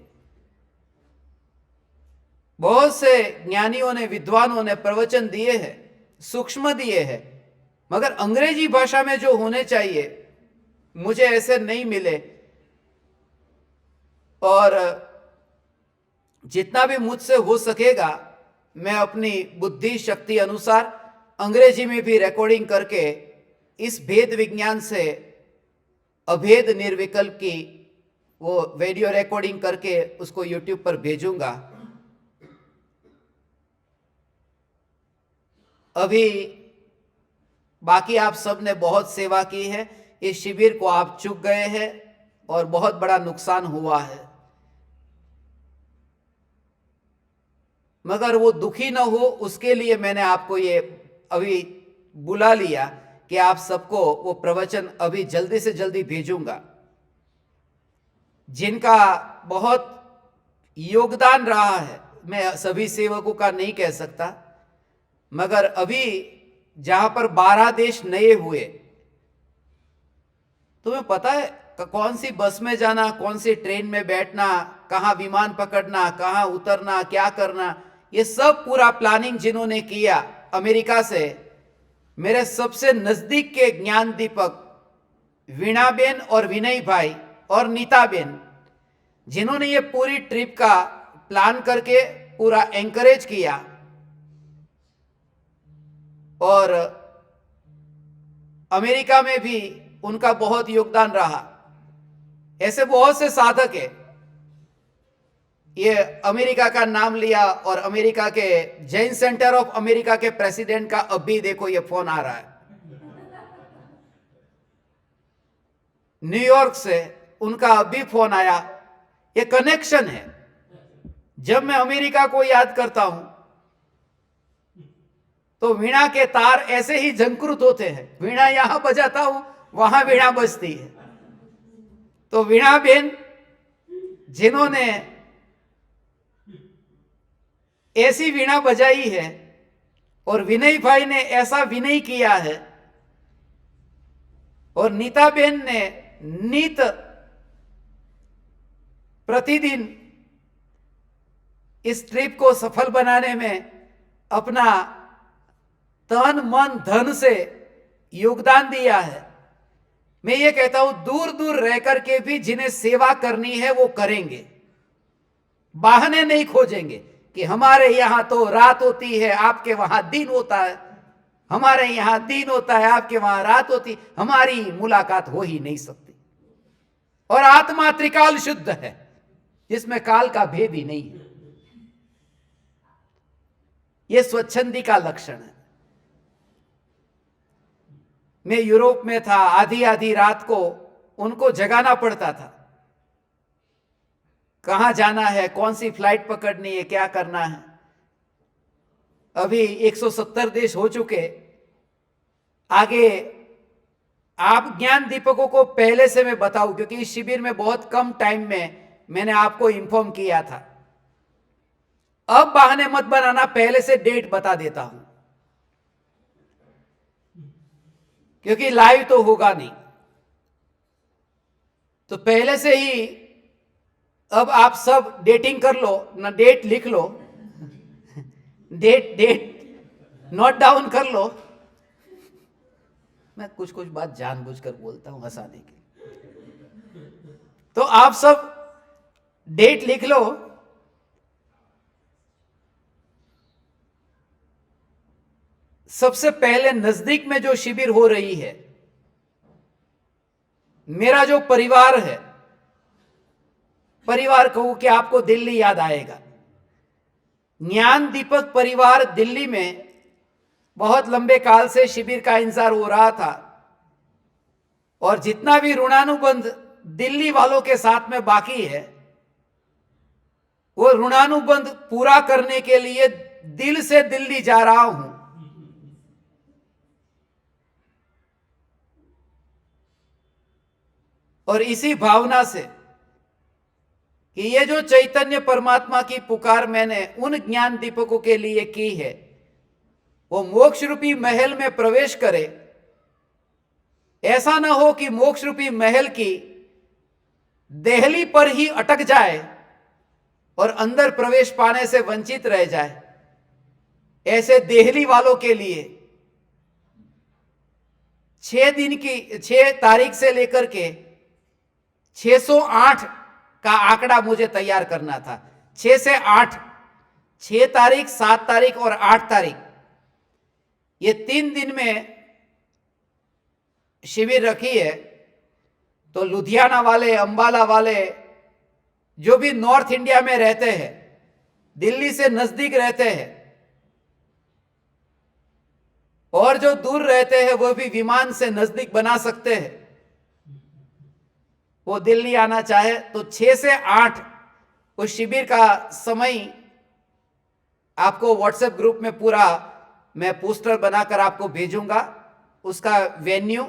बहुत से ज्ञानियों ने, विद्वानों ने प्रवचन दिए हैं, सूक्ष्म दिए हैं, मगर अंग्रेजी भाषा में जो होने चाहिए मुझे ऐसे नहीं मिले। और जितना भी मुझसे हो सकेगा मैं अपनी बुद्धि शक्ति अनुसार अंग्रेजी में भी रिकॉर्डिंग करके इस भेद विज्ञान से अभेद निर्विकल्प की वो वीडियो रिकॉर्डिंग करके उसको यूट्यूब पर भेजूंगा। अभी बाकी आप सब ने बहुत सेवा की है, इस शिविर को आप चूक गए हैं और बहुत बड़ा नुकसान हुआ है, मगर वो दुखी न हो उसके लिए मैंने आपको ये अभी बुला लिया कि आप सबको वो प्रवचन अभी जल्दी से जल्दी भेजूंगा। जिनका बहुत योगदान रहा है, मैं सभी सेवकों का नहीं कह सकता, मगर अभी जहां पर 12 देश नए हुए, तुम्हें पता है कौन सी बस में जाना, कौन सी ट्रेन में बैठना, कहां विमान पकड़ना, कहां उतरना, क्या करना, ये सब पूरा प्लानिंग जिन्होंने किया अमेरिका से, मेरे सबसे नजदीक के ज्ञान दीपक वीणाबेन और विनय भाई और नीताबेन, जिन्होंने ये पूरी ट्रिप का प्लान करके पूरा एंकरेज किया। और अमेरिका में भी उनका बहुत योगदान रहा। ऐसे बहुत से साधक है, ये अमेरिका का नाम लिया और अमेरिका के जैन सेंटर ऑफ अमेरिका के प्रेसिडेंट का अभी देखो ये फोन आ रहा है, न्यूयॉर्क से उनका अभी फोन आया। ये कनेक्शन है। जब मैं अमेरिका को याद करता हूं तो वीणा के तार ऐसे ही झंकृत होते हैं, वीणा यहां बजाता हूं वहां वीणा बजती है। तो वीणा बेन जिन्होंने ऐसी वीणा बजाई है और विनय भाई ने ऐसा विनय किया है और नीता बेन ने नित प्रतिदिन इस ट्रिप को सफल बनाने में अपना तन मन धन से योगदान दिया है। मैं ये कहता हूं दूर दूर रह करके भी जिन्हें सेवा करनी है वो करेंगे, बहाने नहीं खोजेंगे कि हमारे यहां तो रात होती है, आपके वहां दिन होता है, हमारे यहां दिन होता है, आपके वहां रात होती, हमारी मुलाकात हो ही नहीं सकती। और आत्मा त्रिकाल शुद्ध है, जिसमें काल का भेद ही नहीं है। यह स्वच्छंदी का लक्षण है। मैं यूरोप में था, आधी आधी रात को उनको जगाना पड़ता था, कहां जाना है, कौन सी फ्लाइट पकड़नी है, क्या करना है। अभी 170 देश हो चुके। आगे आप ज्ञान दीपकों को पहले से मैं बताऊं, क्योंकि इस शिविर में बहुत कम टाइम में मैंने आपको इन्फॉर्म किया था। अब बहाने मत बनाना, पहले से डेट बता देता हूं, क्योंकि लाइव तो होगा नहीं। तो पहले से ही अब आप सब डेटिंग कर लो ना, डेट लिख लो, डेट नोट डाउन कर लो। मैं कुछ कुछ बात जानबूझकर बोलता हूं हंसाने के। तो आप सब डेट लिख लो। सबसे पहले नजदीक में जो शिविर हो रही है, मेरा जो परिवार है, परिवार कहूं कि आपको दिल्ली याद आएगा। ज्ञान दीपक परिवार दिल्ली में बहुत लंबे काल से शिविर का इंतजार हो रहा था, और जितना भी ऋणानुबंध दिल्ली वालों के साथ में बाकी है, वो ऋणानुबंध पूरा करने के लिए दिल से दिल्ली जा रहा हूं। और इसी भावना से कि ये जो चैतन्य परमात्मा की पुकार मैंने उन ज्ञान दीपकों के लिए की है, वो मोक्ष रूपी महल में प्रवेश करे। ऐसा ना हो कि मोक्ष रूपी महल की देहली पर ही अटक जाए और अंदर प्रवेश पाने से वंचित रह जाए। ऐसे देहली वालों के लिए 6 तारीख से लेकर के 608 का आंकड़ा मुझे तैयार करना था। 6 से 8, 6 तारीख, 7 तारीख और 8 तारीख, ये 3 दिन में शिविर रखी है। तो लुधियाना वाले, अंबाला वाले, जो भी नॉर्थ इंडिया में रहते हैं, दिल्ली से नजदीक रहते हैं, और जो दूर रहते हैं वो भी विमान से नजदीक बना सकते हैं, वो दिल्ली आना चाहे तो 6 से 8 उस शिविर का समय आपको व्हाट्सएप ग्रुप में पूरा मैं पोस्टर बनाकर आपको भेजूंगा। उसका वेन्यू,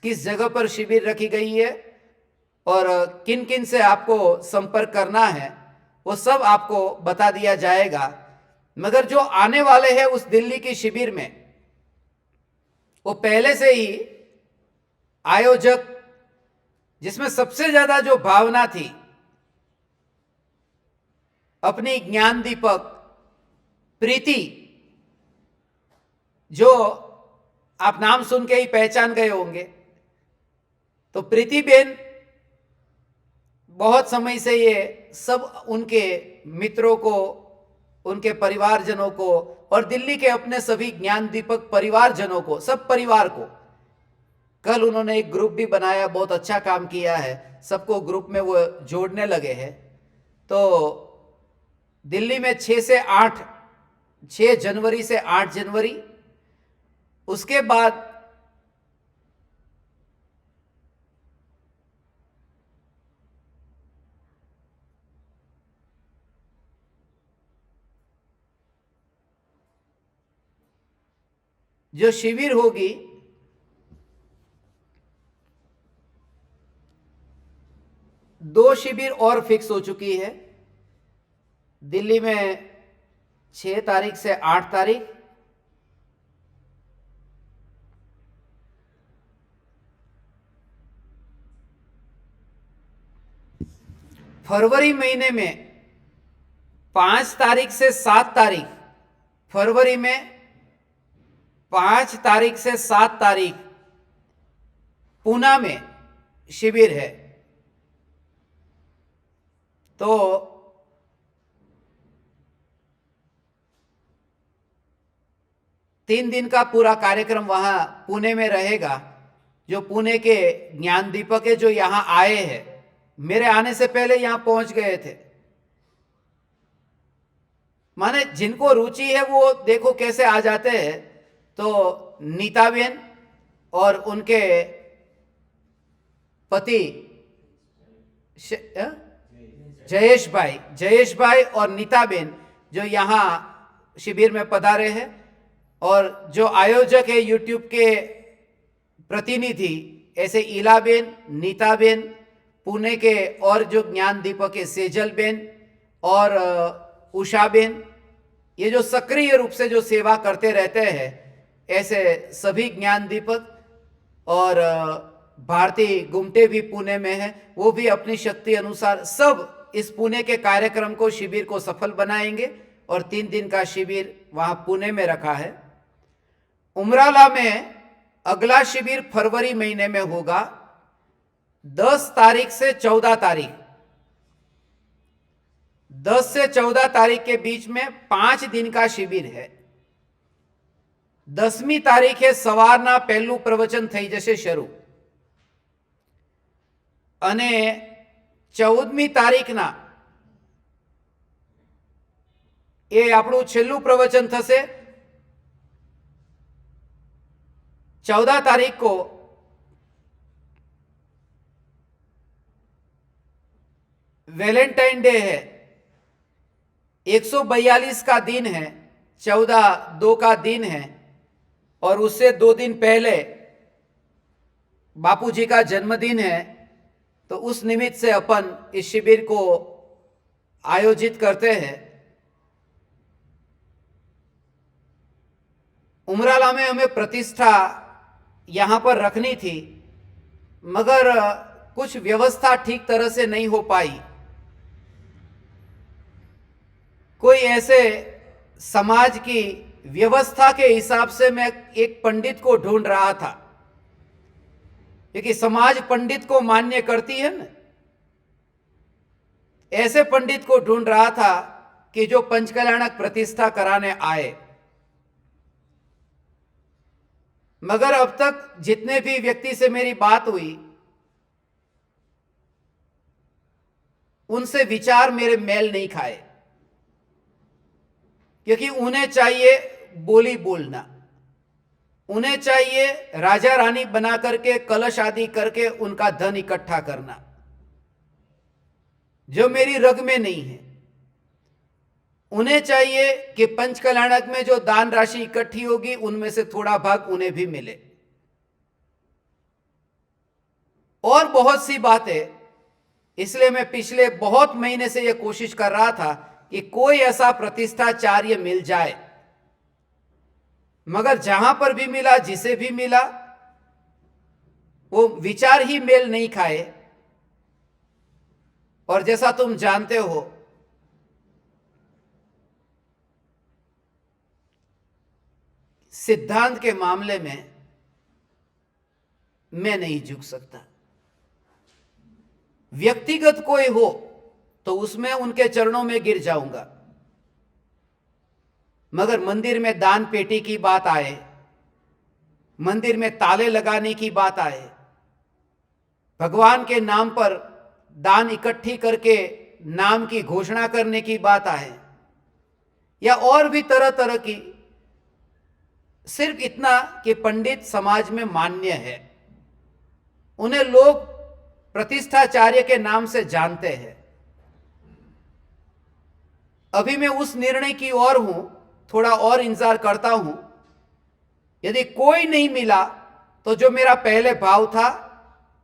किस जगह पर शिविर रखी गई है और किन किन से आपको संपर्क करना है, वो सब आपको बता दिया जाएगा। मगर जो आने वाले हैं उस दिल्ली की शिविर में, वो पहले से ही आयोजक, जिसमें सबसे ज्यादा जो भावना थी अपनी ज्ञान दीपक प्रीति, जो आप नाम सुन के ही पहचान गए होंगे, तो प्रीति बेन बहुत समय से ये सब उनके मित्रों को, उनके परिवारजनों को और दिल्ली के अपने सभी ज्ञान दीपक परिवारजनों को, सब परिवार को, कल उन्होंने एक ग्रुप भी बनाया, बहुत अच्छा काम किया है, सबको ग्रुप में वो जोड़ने लगे हैं। तो दिल्ली में 6 जनवरी से 8 जनवरी, उसके बाद जो शिविर होगी, दो शिविर और फिक्स हो चुकी है। दिल्ली में 6 तारीख से 8 तारीख, फरवरी महीने में 5 तारीख से 7 तारीख, फरवरी में 5 तारीख से 7 तारीख पूना में शिविर है। तो तीन दिन का पूरा कार्यक्रम वहां पुणे में रहेगा। जो पुणे के ज्ञान दीपक है, जो यहां आए हैं, मेरे आने से पहले यहां पहुंच गए थे, माने जिनको रुचि है वो देखो कैसे आ जाते हैं। तो नीताबेन और उनके पति जयेश भाई और नीताबेन जो यहाँ शिविर में पधारे हैं, और जो आयोजक है यूट्यूब के प्रतिनिधि, ऐसे इलाबेन, नीताबेन, पुणे के और जो ज्ञान दीपक है सेजल बेन और उषाबेन, ये जो सक्रिय रूप से जो सेवा करते रहते हैं, ऐसे सभी ज्ञान दीपक, और भारती गुमटे भी पुणे में है, वो भी अपनी शक्ति अनुसार सब इस पुणे के कार्यक्रम को, शिविर को सफल बनाएंगे। और 3 दिन का शिविर वहां पुणे में रखा है। उमराला में अगला शिविर फरवरी महीने में होगा, 10 तारीख से 14 तारीख। 10 से 14 तारीख के बीच में 5 दिन का शिविर है। 10મી તારીખે સવારના પહેલું પ્રવચન થઈ જશે શરૂ, અને 14મી તારીખના એ આપણું છેલ્લું પ્રવચન થશે। 14 तारीख को वैलेंटाइन डे है, 142 का दिन है, 14/2 का दिन है, और उससे 2 दिन पहले बापूजी का जन्मदिन है, तो उस निमित्त से अपन इस शिविर को आयोजित करते हैं। उमराला में हमें प्रतिष्ठा यहां पर रखनी थी, मगर कुछ व्यवस्था ठीक तरह से नहीं हो पाई। कोई ऐसे समाज की व्यवस्था के हिसाब से मैं एक पंडित को ढूंढ रहा था, क्योंकि समाज पंडित को मान्य करती है ना। ऐसे पंडित को ढूंढ रहा था कि जो पंचकल्याणक प्रतिष्ठा कराने आए। मगर अब तक जितने भी व्यक्ति से मेरी बात हुई, उनसे विचार मेरे मेल नहीं खाए, क्योंकि उन्हें चाहिए बोली बोलना, उन्हें चाहिए राजा रानी बना करके कलश आदि करके उनका धन इकट्ठा करना, जो मेरी रग में नहीं है। उन्हें चाहिए कि पंचकल्याणक में जो दान राशि इकट्ठी होगी उनमें से थोड़ा भाग उन्हें भी मिले, और बहुत सी बातें। इसलिए मैं पिछले बहुत महीने से यह कोशिश कर रहा था कि कोई ऐसा प्रतिष्ठाचार्य मिल जाए, मगर जहां पर भी मिला, जिसे भी मिला, वो विचार ही मेल नहीं खाए। और जैसा तुम जानते हो, सिद्धांत के मामले में मैं नहीं झुक सकता। व्यक्तिगत कोई हो तो उसमें उनके चरणों में गिर जाऊंगा, मगर मंदिर में दान पेटी की बात आए, मंदिर में ताले लगाने की बात आए, भगवान के नाम पर दान इकट्ठी करके नाम की घोषणा करने की बात आए, या और भी तरह तरह की, सिर्फ इतना कि पंडित समाज में मान्य है, उन्हें लोग प्रतिष्ठाचार्य के नाम से जानते हैं। अभी मैं उस निर्णय की ओर हूं, थोड़ा और इंतजार करता हूं। यदि कोई नहीं मिला तो जो मेरा पहले भाव था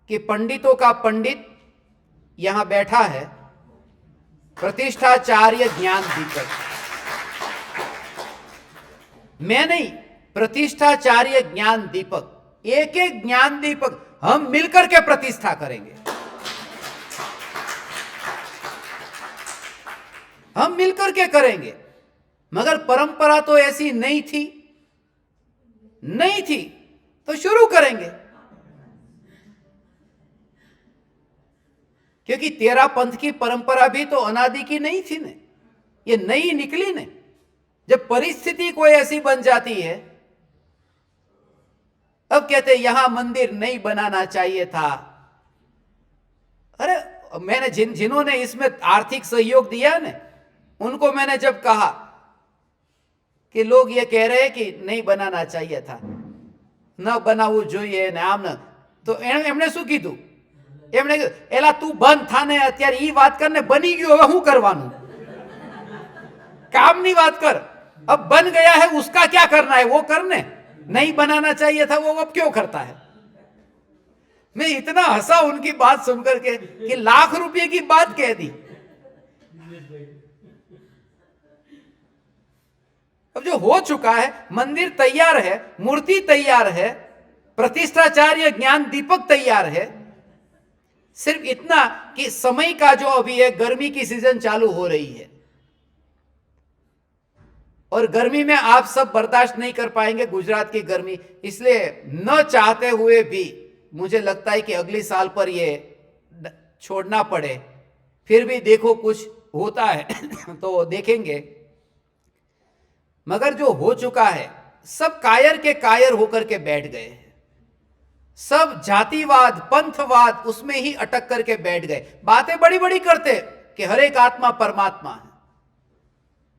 कि पंडितों का पंडित यहां बैठा है, प्रतिष्ठाचार्य ज्ञान दीपक, मैं नहीं, प्रतिष्ठाचार्य ज्ञान दीपक, एक एक ज्ञान दीपक हम मिलकर के प्रतिष्ठा करेंगे। हम मिलकर के करेंगे। मगर परंपरा तो ऐसी नहीं थी, नहीं थी तो शुरू करेंगे, क्योंकि तेरा पंथ की परंपरा भी तो अनादि की नहीं थी ने, ये नई निकली ने। जब परिस्थिति कोई ऐसी बन जाती है, अब कहते यहां मंदिर नहीं बनाना चाहिए था। अरे मैंने जिन्होंने इसमें आर्थिक सहयोग दिया ने, उनको मैंने जब कहा कि लोग ये कह रहे हैं कि नहीं बनाना चाहिए था, न बनावू જોઈએ ને આમ, તો એમણે શું કીધું? એમણે એલા તું બંધ થાને, અત્યારે ઈ વાત કરને, બની ગયો, હવે શું કરવાનું? કામની વાત कर। अब बन गया है, उसका क्या करना है, वो करने। नहीं बनाना चाहिए था, वो अब क्यों करता है? मैं इतना हंसा उनकी बात सुनकर के कि लाख रुपए की बात कह दी। अब जो हो चुका है, मंदिर तैयार है, मूर्ति तैयार है, प्रतिष्ठाचार्य ज्ञान दीपक तैयार है। सिर्फ इतना कि समय का जो अभी है, गर्मी की सीजन चालू हो रही है, और गर्मी में आप सब बर्दाश्त नहीं कर पाएंगे, गुजरात की गर्मी। इसलिए न चाहते हुए भी मुझे लगता है कि अगली साल पर ये छोड़ना पड़े। फिर भी देखो कुछ होता है तो देखेंगे। मगर जो हो चुका है, सब कायर के कायर होकर के बैठ गए हैं। सब जातिवाद, पंथवाद, उसमें ही अटक करके बैठ गए। बातें बड़ी बड़ी करते कि हर एक आत्मा परमात्मा है,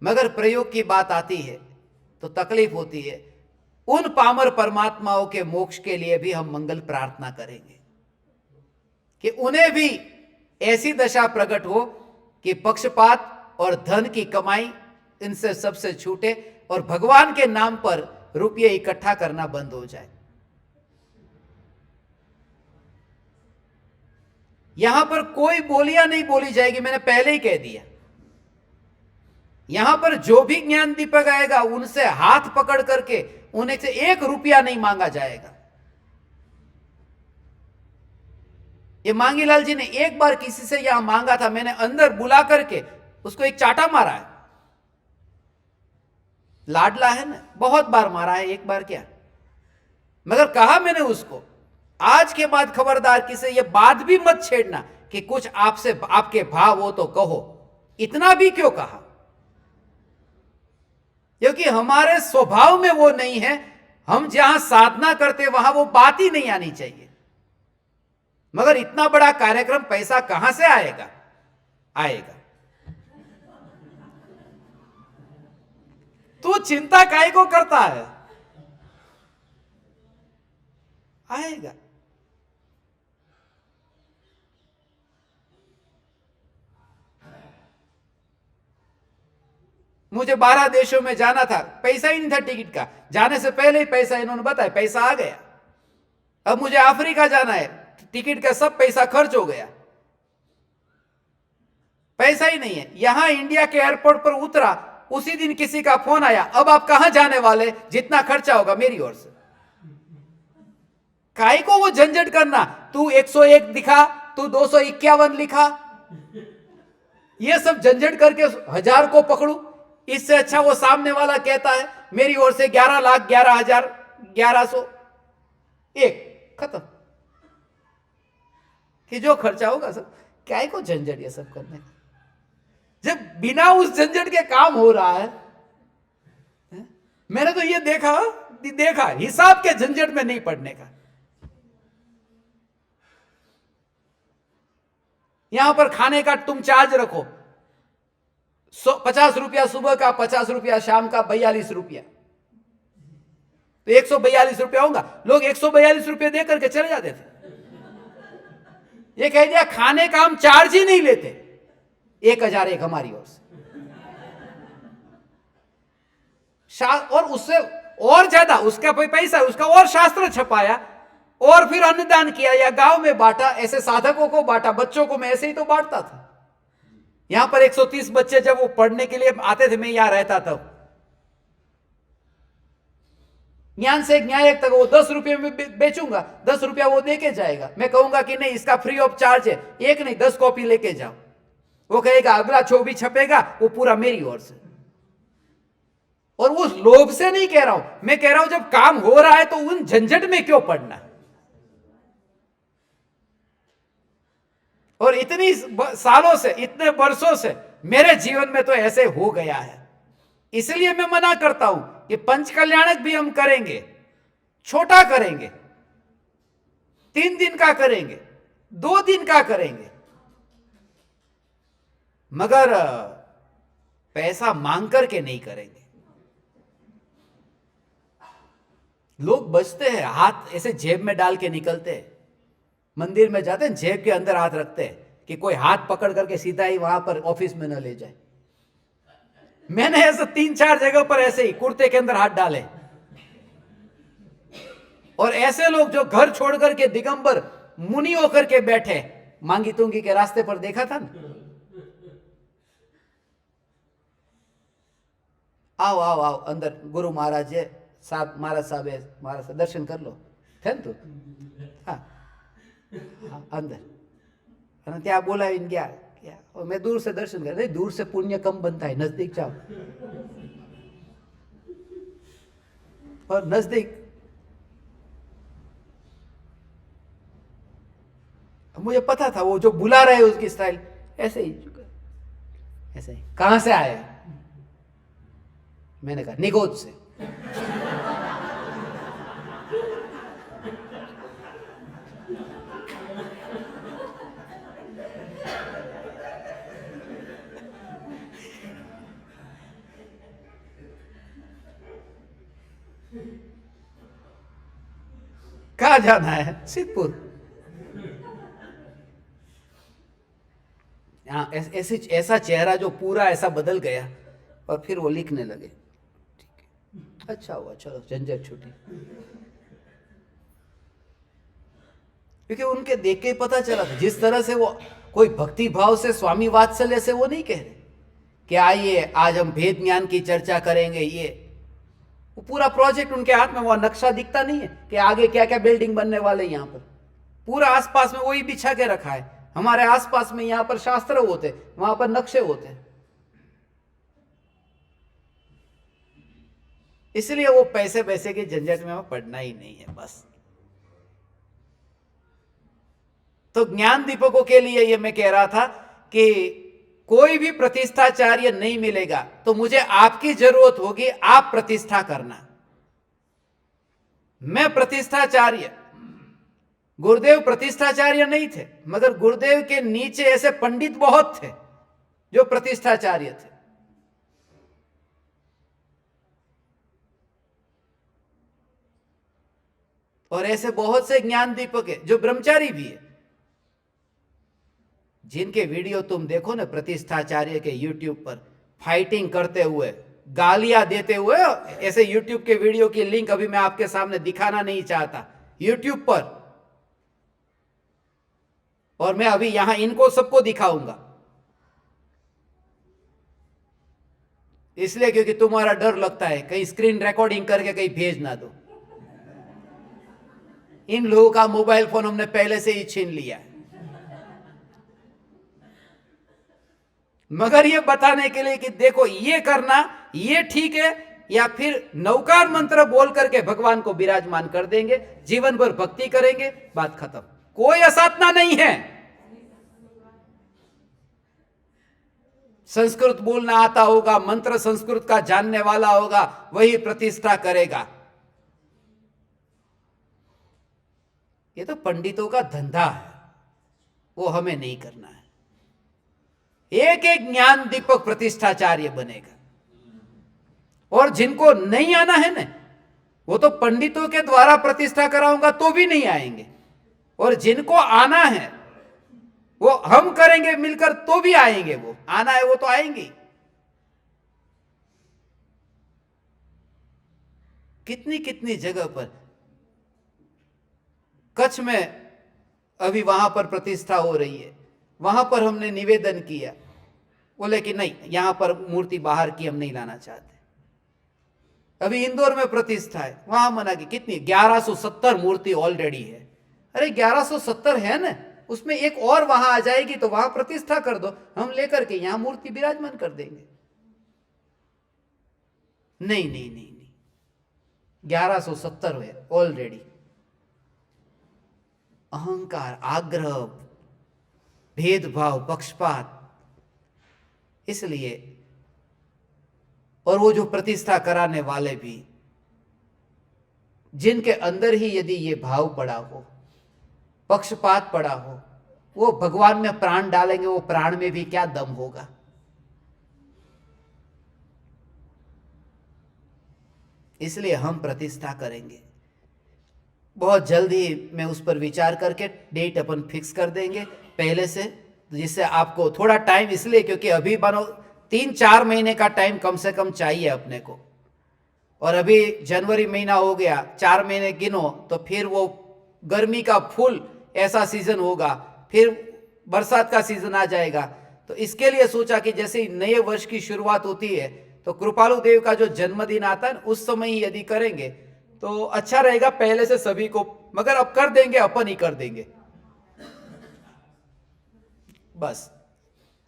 मगर प्रयोग की बात आती है तो तकलीफ होती है। उन पामर परमात्माओं के मोक्ष के लिए भी हम मंगल प्रार्थना करेंगे कि उन्हें भी ऐसी दशा प्रकट हो कि पक्षपात और धन की कमाई इनसे सबसे छूटे, और भगवान के नाम पर रुपये इकट्ठा करना बंद हो जाए। यहां पर कोई बोलियां नहीं बोली जाएगी, मैंने पहले ही कह दिया। यहां पर जो भी ज्ञान दीपक आएगा उनसे हाथ पकड़ करके उन्हें से 1 रुपया नहीं मांगा जाएगा। ये मांगीलाल जी ने एक बार किसी से यहां मांगा था, मैंने अंदर बुला करके उसको एक चाटा मारा है। लाडला है ना, बहुत बार मारा है, एक बार क्या। मगर कहा मैंने उसको, आज के बाद खबरदार किसी ये बात भी मत छेड़ना कि कुछ आपसे आपके भाव हो तो कहो। इतना भी क्यों कहा? क्योंकि हमारे स्वभाव में वो नहीं है। हम जहां साधना करते वहां वो बात ही नहीं आनी चाहिए। मगर इतना बड़ा कार्यक्रम, पैसा कहां से आएगा? आएगा। तू चिंता काहे को करता है? आएगा। मुझे 12 देशों में जाना था, पैसा ही नहीं था टिकट का। जाने से पहले ही पैसा इन्होंने बताया, पैसा आ गया। अब मुझे अफ्रीका जाना है, टिकट का सब पैसा खर्च हो गया, पैसा ही नहीं है। यहां इंडिया के एयरपोर्ट पर उतरा, उसी दिन किसी का फोन आया, अब आप कहां जाने वाले, जितना खर्चा होगा मेरी ओर से। काहे को वो झंझट करना? तू 101 दिखा, तू 251 लिखा, ये सब झंझट करके 1000 को पकड़ू। इससे अच्छा वो सामने वाला कहता है मेरी ओर से 11,11,1100, एक खत्म। कि जो खर्चा होगा सब, क्या को झंझट ये सब करने का, जब बिना उस झंझट के काम हो रहा है। मैंने तो ये देखा हिसाब के झंझट में नहीं पड़ने का। यहां पर खाने का तुम चार्ज रखो, 50 रुपया सुबह का, 50 रुपया शाम का, 42 रुपया, तो 142 रुपया होगा। लोग 142 रुपये दे करके चले जाते थे। ये कह दिया खाने का हम चार्ज ही नहीं लेते, 1001 हमारी ओर से। और उससे और ज्यादा उसका पैसा, उसका और शास्त्र छपाया और फिर अन्नदान किया या गांव में बांटा, ऐसे साधकों को बांटा, बच्चों को मैं ऐसे ही तो बांटता था। यहां पर 130 बच्चे जब वो पढ़ने के लिए आते थे, मैं यहां रहता था, ज्ञान से न्याय तक वो 10 रुपये में बेचूंगा, 10 रुपया वो देके जाएगा। मैं कहूंगा कि नहीं इसका फ्री ऑफ चार्ज है, एक नहीं 10 कॉपी लेके जाओ। वो कहेगा अगला जो भी छपेगा वो पूरा मेरी ओर से। और उस लोभ से नहीं कह रहा हूं, मैं कह रहा हूं जब काम हो रहा है तो उन झंझट में क्यों पड़ना। और इतनी सालों से, इतने वर्षों से मेरे जीवन में तो ऐसे हो गया है। इसलिए मैं मना करता हूं कि पंच कल्याणक भी हम करेंगे, छोटा करेंगे, 3 दिन का करेंगे, 2 दिन का करेंगे, मगर पैसा मांग करके नहीं करेंगे। लोग बचते हैं, हाथ ऐसे जेब में डाल के निकलते हैं, मंदिर में जाते हैं जेब के अंदर हाथ रखते हैं कि कोई हाथ पकड़ करके सीधा ही वहां पर ऑफिस में न ले जाए। मैंने ऐसे 3-4 जगह पर ऐसे ही कुर्ते के अंदर हाथ डाले। और ऐसे लोग जो घर छोड़ करके दिगंबर मुनि होकर के बैठे मांगी तुंगी के रास्ते पर देखा था ना। आओ आओ आओ अंदर, गुरु महाराज है साहब, महाराज साहब है, महाराज साहब दर्शन कर लो थे तू। हाँ अंदर क्या बोला इन क्या क्या, और मैं दूर से दर्शन कर, नहीं दूर से पुण्य कम बनता है, नजदीक जाओ। और नजदीक मुझे पता था वो जो बुला रहे उसकी स्टाइल ऐसे ही, ऐसे ही। कहां से आया? मैंने कहा निगोद से। कहां जाना है? सिद्धपुर। ऐसा चेहरा जो पूरा ऐसा बदल गया। और फिर वो लिखने लगे, ठीक है अच्छा हुआ, चलो झंझट छूटी। क्योंकि उनके देख के पता चला था, जिस तरह से वो कोई भक्ति भाव से स्वामी वात्सल्य से वो नहीं कह रहे कि आइए आज हम भेद ज्ञान की चर्चा करेंगे। ये वो पूरा प्रोजेक्ट उनके हाथ में, वो नक्शा दिखता नहीं है कि आगे क्या क्या बिल्डिंग बनने वाले यहाँ पर, पूरा आसपास में वही बिछा के रखा है। हमारे आसपास में यहाँ पर शास्त्र होते, वहां पर नक्शे होते, इसलिए वो पैसे पैसे के झंझट में पड़ना ही नहीं है बस। तो ज्ञान दीपकों के लिए ये मैं कह रहा था कि कोई भी प्रतिष्ठाचार्य नहीं मिलेगा तो मुझे आपकी जरूरत होगी, आप प्रतिष्ठा करना। मैं प्रतिष्ठाचार्य, गुरुदेव प्रतिष्ठाचार्य नहीं थे, मगर गुरुदेव के नीचे ऐसे पंडित बहुत थे जो प्रतिष्ठाचार्य थे। और ऐसे बहुत से ज्ञान दीपक है जो ब्रह्मचारी भी है, जिनके वीडियो तुम देखो ना प्रतिष्ठाचार्य के यूट्यूब पर, फाइटिंग करते हुए, गालियां देते हुए। ऐसे यूट्यूब के वीडियो की लिंक अभी मैं आपके सामने दिखाना नहीं चाहता यूट्यूब पर, और मैं अभी यहां इनको सबको दिखाऊंगा, इसलिए क्योंकि तुम्हारा डर लगता है कहीं स्क्रीन रिकॉर्डिंग करके कहीं भेज ना दो। इन लोगों का मोबाइल फोन हमने पहले से ही छीन लिया है, मगर ये बताने के लिए कि देखो ये करना ये ठीक है, या फिर नौकार मंत्र बोल करके भगवान को विराजमान कर देंगे, जीवन भर भक्ति करेंगे, बात खत्म। कोई असाधना नहीं है। संस्कृत बोलना आता होगा, मंत्र संस्कृत का जानने वाला होगा, वही प्रतिष्ठा करेगा। ये तो पंडितों का धंधा है, वो हमें नहीं करना है। एक एक ज्ञान दीपक प्रतिष्ठाचार्य बनेगा, और जिनको नहीं आना है ना, वो तो पंडितों के द्वारा प्रतिष्ठा कराऊंगा तो भी नहीं आएंगे, और जिनको आना है वो हम करेंगे मिलकर तो भी आएंगे। वो आना है वो तो आएंगे। कितनी कितनी जगह पर, कच्छ में अभी वहां पर प्रतिष्ठा हो रही है, वहां पर हमने निवेदन किया, बोले कि नहीं यहां पर मूर्ति बाहर की हम नहीं लाना चाहते। अभी इंदौर में प्रतिष्ठा है, वहां मना की, कितनी 1170 मूर्ति ऑलरेडी है। अरे 1170 है ना, उसमें एक और वहां आ जाएगी तो वहां प्रतिष्ठा कर दो, हम लेकर के यहां मूर्ति विराजमान कर देंगे। नहीं नहीं नहीं नहीं, 1170 है ऑलरेडी। अहंकार, आग्रह, भेदभाव, पक्षपात, इसलिए। और वो जो प्रतिष्ठा कराने वाले भी, जिनके अंदर ही यदि ये भाव पड़ा हो, पक्षपात पड़ा हो, वो भगवान में प्राण डालेंगे, वो प्राण में भी क्या दम होगा। इसलिए हम प्रतिष्ठा करेंगे बहुत जल्दी। मैं उस पर विचार करके डेट अपन फिक्स कर देंगे पहले से, जिससे आपको थोड़ा टाइम, इसलिए क्योंकि अभी बनो 3-4 महीने का टाइम कम से कम चाहिए अपने को, और अभी जनवरी महीना हो गया, 4 महीने गिनो तो फिर वो गर्मी का फुल ऐसा सीजन होगा, फिर बरसात का सीजन आ जाएगा। तो इसके लिए सोचा कि जैसे ही नए वर्ष की शुरुआत होती है तो कृपालु देव का जो जन्मदिन आता है उस समय ही यदि करेंगे तो अच्छा रहेगा पहले से सभी को। मगर अब कर देंगे, अपन ही कर देंगे बस।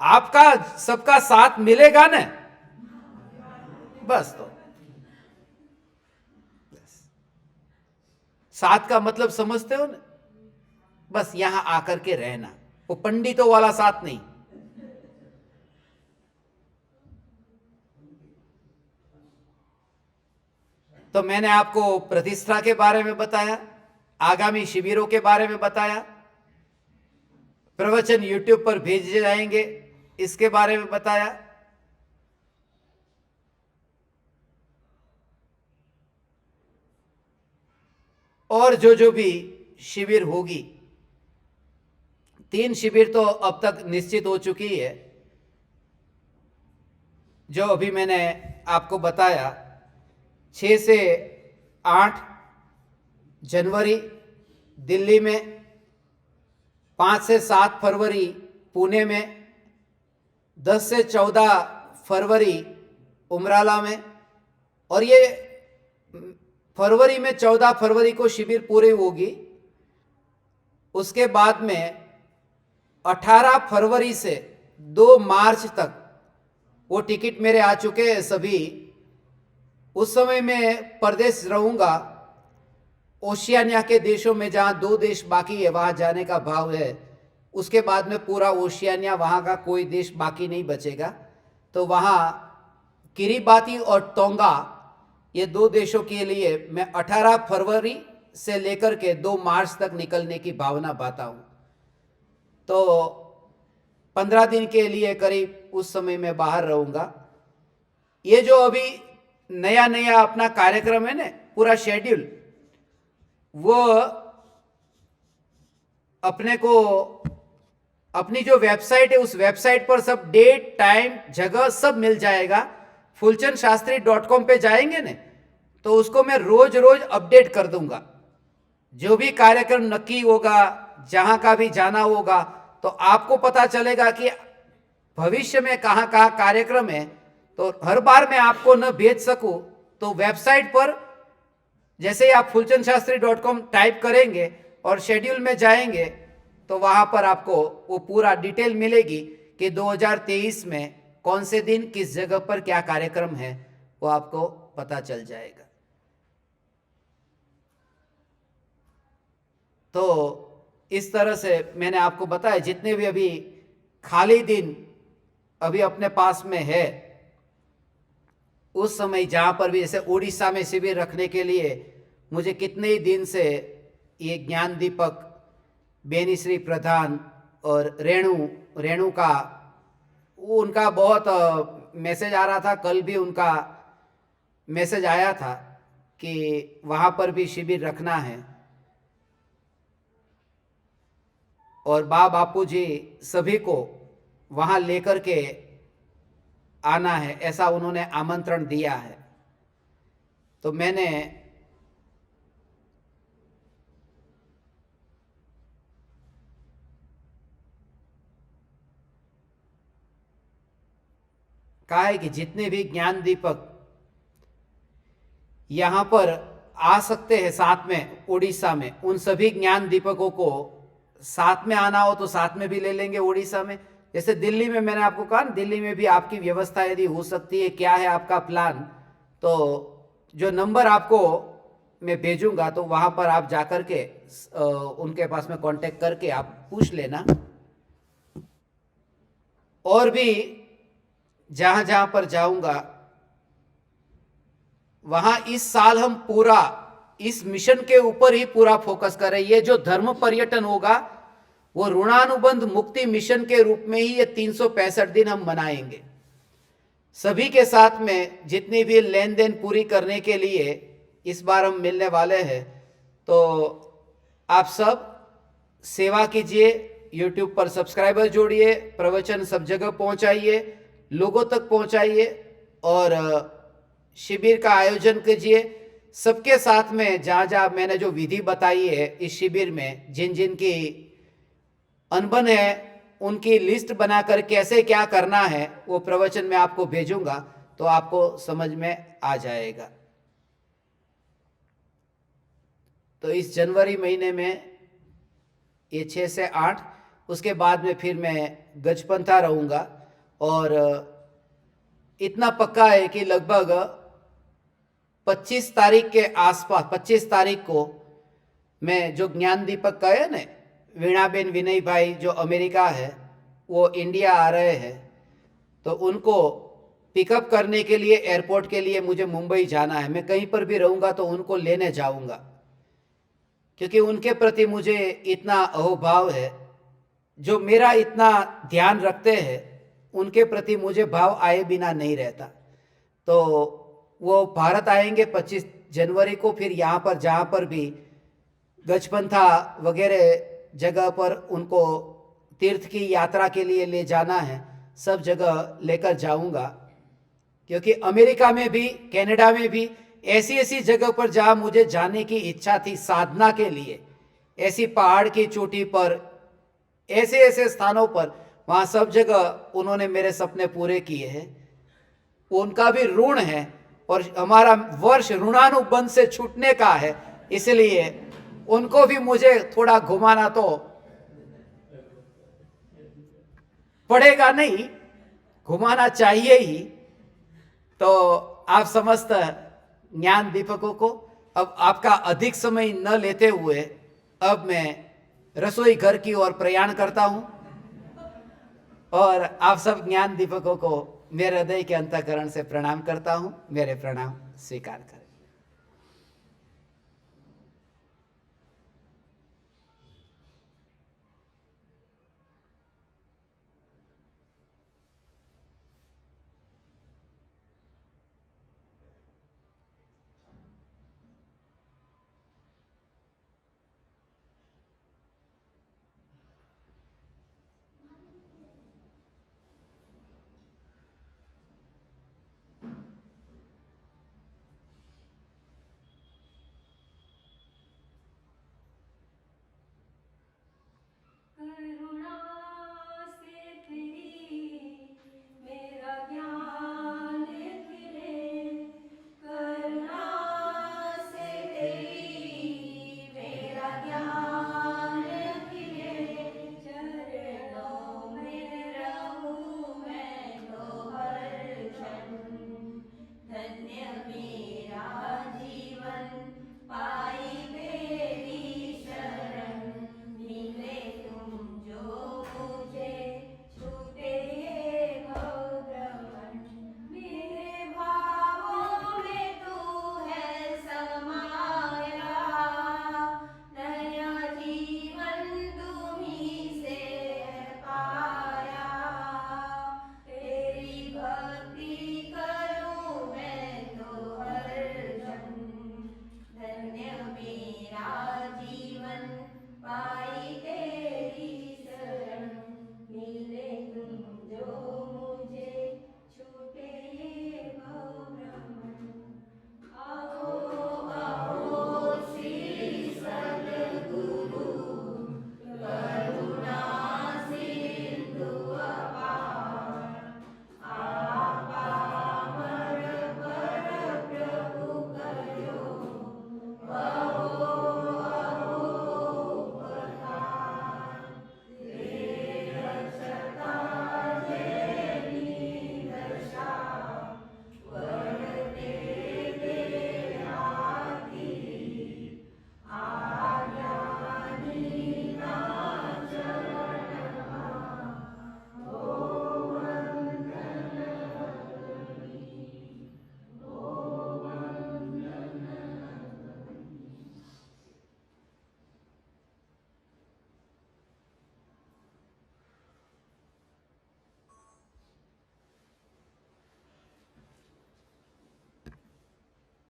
आपका सबका साथ मिलेगा ना, बस। तो साथ का मतलब समझते हो ना, बस यहां आकर के रहना, वो पंडितों वाला साथ नहीं। तो मैंने आपको प्रतिष्ठा के बारे में बताया, आगामी शिविरों के बारे में बताया, प्रवचन यूट्यूब पर भेजे जाएंगे इसके बारे में बताया, और जो भी शिविर होगी, 3 शिविर तो अब तक निश्चित हो चुकी है। जो अभी मैंने आपको बताया 6 से 8 जनवरी दिल्ली में 5 से 7 फरवरी पुणे में, 10 से 14 फरवरी उमराला में, और ये फरवरी में 14 फरवरी को शिविर पूरी होगी। उसके बाद में 18 फरवरी से 2 मार्च तक वो टिकट मेरे आ चुके हैं सभी। उस समय मैं परदेश रहूँगा, ओशियानिया के देशों में, जहाँ 2 देश बाकी है वहाँ जाने का भाव है। उसके बाद में पूरा ओशियानिया, वहाँ का कोई देश बाकी नहीं बचेगा। तो वहाँ किरिबाती और टोंगा, ये 2 देशों के लिए मैं 18 फरवरी से लेकर के 2 मार्च तक निकलने की भावना पाता हूँ। तो 15 दिन के लिए करीब उस समय मैं बाहर रहूँगा। ये जो अभी नया नया अपना कार्यक्रम है ना, पूरा शेड्यूल, वो अपने को अपनी जो वेबसाइट है उस वेबसाइट पर सब डेट, टाइम, जगह सब मिल जाएगा। fulchandshastri.com पे जाएंगे ना, तो उसको मैं रोज रोज अपडेट कर दूंगा। जो भी कार्यक्रम नक्की होगा, जहां का भी जाना होगा, तो आपको पता चलेगा कि भविष्य में कहाँ कहाँ कार्यक्रम है। तो हर बार मैं आपको न भेज सकूं, तो वेबसाइट पर जैसे ही आप fulchandshastri.com टाइप करेंगे और शेड्यूल में जाएंगे, तो वहां पर आपको वो पूरा डिटेल मिलेगी कि 2023 में कौन से दिन किस जगह पर क्या कार्यक्रम है, वो आपको पता चल जाएगा। तो इस तरह से मैंने आपको बताया, जितने भी अभी खाली दिन अभी अपने पास में है, उस समय जहाँ पर भी, जैसे उड़ीसा में शिविर रखने के लिए मुझे कितने ही दिन से ये ज्ञान दीपक, बेनीश्री प्रधान और रेणु का वो उनका बहुत मैसेज आ रहा था। कल भी उनका मैसेज आया था कि वहाँ पर भी शिविर रखना है और बापू जी सभी को वहाँ लेकर के आना है, ऐसा उन्होंने आमंत्रण दिया है। तो मैंने कहा है कि जितने भी ज्ञान दीपक यहाँ पर आ सकते हैं साथ में उड़ीसा में, उन सभी ज्ञान दीपकों को साथ में आना हो तो साथ में भी ले लेंगे उड़ीसा में। जैसे दिल्ली में मैंने आपको कहा ना, दिल्ली में भी आपकी व्यवस्था यदि हो सकती है, क्या है आपका प्लान, तो जो नंबर आपको मैं भेजूंगा तो वहाँ पर आप जाकर के उनके पास में कांटेक्ट करके आप पूछ लेना। और भी जहाँ जहाँ पर जाऊंगा वहाँ इस साल हम पूरा इस मिशन के ऊपर ही पूरा फोकस करें। ये जो धर्म पर्यटन होगा वो ऋणानुबंध मुक्ति मिशन के रूप में ही ये 365 दिन हम मनाएंगे। सभी के साथ में जितनी भी लेन देन पूरी करने के लिए इस बार हम मिलने वाले हैं। तो आप सब सेवा कीजिए, YouTube पर सब्सक्राइबर जोड़िए, प्रवचन सब जगह पहुंचाइए, लोगों तक पहुंचाइए और शिविर का आयोजन कीजिए। सबके साथ में जहाँ जहाँ मैंने जो विधि बताई है इस शिविर में, जिन जिन की अनबन है उनकी लिस्ट बनाकर कैसे क्या करना है वो प्रवचन में आपको भेजूंगा, तो आपको समझ में आ जाएगा। तो इस जनवरी महीने में ये 6 से 8, उसके बाद में फिर मैं गजपंथा रहूँगा। और इतना पक्का है कि लगभग 25 तारीख के आसपास, 25 तारीख को मैं जो ज्ञान दीपक का है ना, वीणाबेन विनय भाई जो अमेरिका है वो इंडिया आ रहे हैं, तो उनको पिकअप करने के लिए एयरपोर्ट के लिए मुझे मुंबई जाना है। मैं कहीं पर भी रहूँगा तो उनको लेने जाऊँगा, क्योंकि उनके प्रति मुझे इतना अहोभाव है। जो मेरा इतना ध्यान रखते हैं उनके प्रति मुझे भाव आए बिना नहीं रहता। तो वो भारत आएंगे 25 जनवरी को। फिर यहाँ पर जहाँ पर भी गजपंथा वगैरह जगह पर उनको तीर्थ की यात्रा के लिए ले जाना है, सब जगह लेकर जाऊंगा। क्योंकि अमेरिका में भी, कनाडा में भी ऐसी ऐसी जगह पर जहाँ मुझे जाने की इच्छा थी साधना के लिए, ऐसी पहाड़ की चोटी पर ऐसे ऐसे स्थानों पर, वहाँ सब जगह उन्होंने मेरे सपने पूरे किए हैं। उनका भी ऋण है और हमारा वर्ष ऋणानुबंध से छूटने का है, इसलिए उनको भी मुझे थोड़ा घुमाना तो पड़ेगा, नहीं घुमाना चाहिए ही। तो आप समस्त ज्ञान दीपकों को अब आपका अधिक समय न लेते हुए अब मैं रसोई घर की ओर प्रयाण करता हूं और आप सब ज्ञान दीपकों को मेरे हृदय के अंतःकरण से प्रणाम करता हूं। मेरे प्रणाम स्वीकार कर।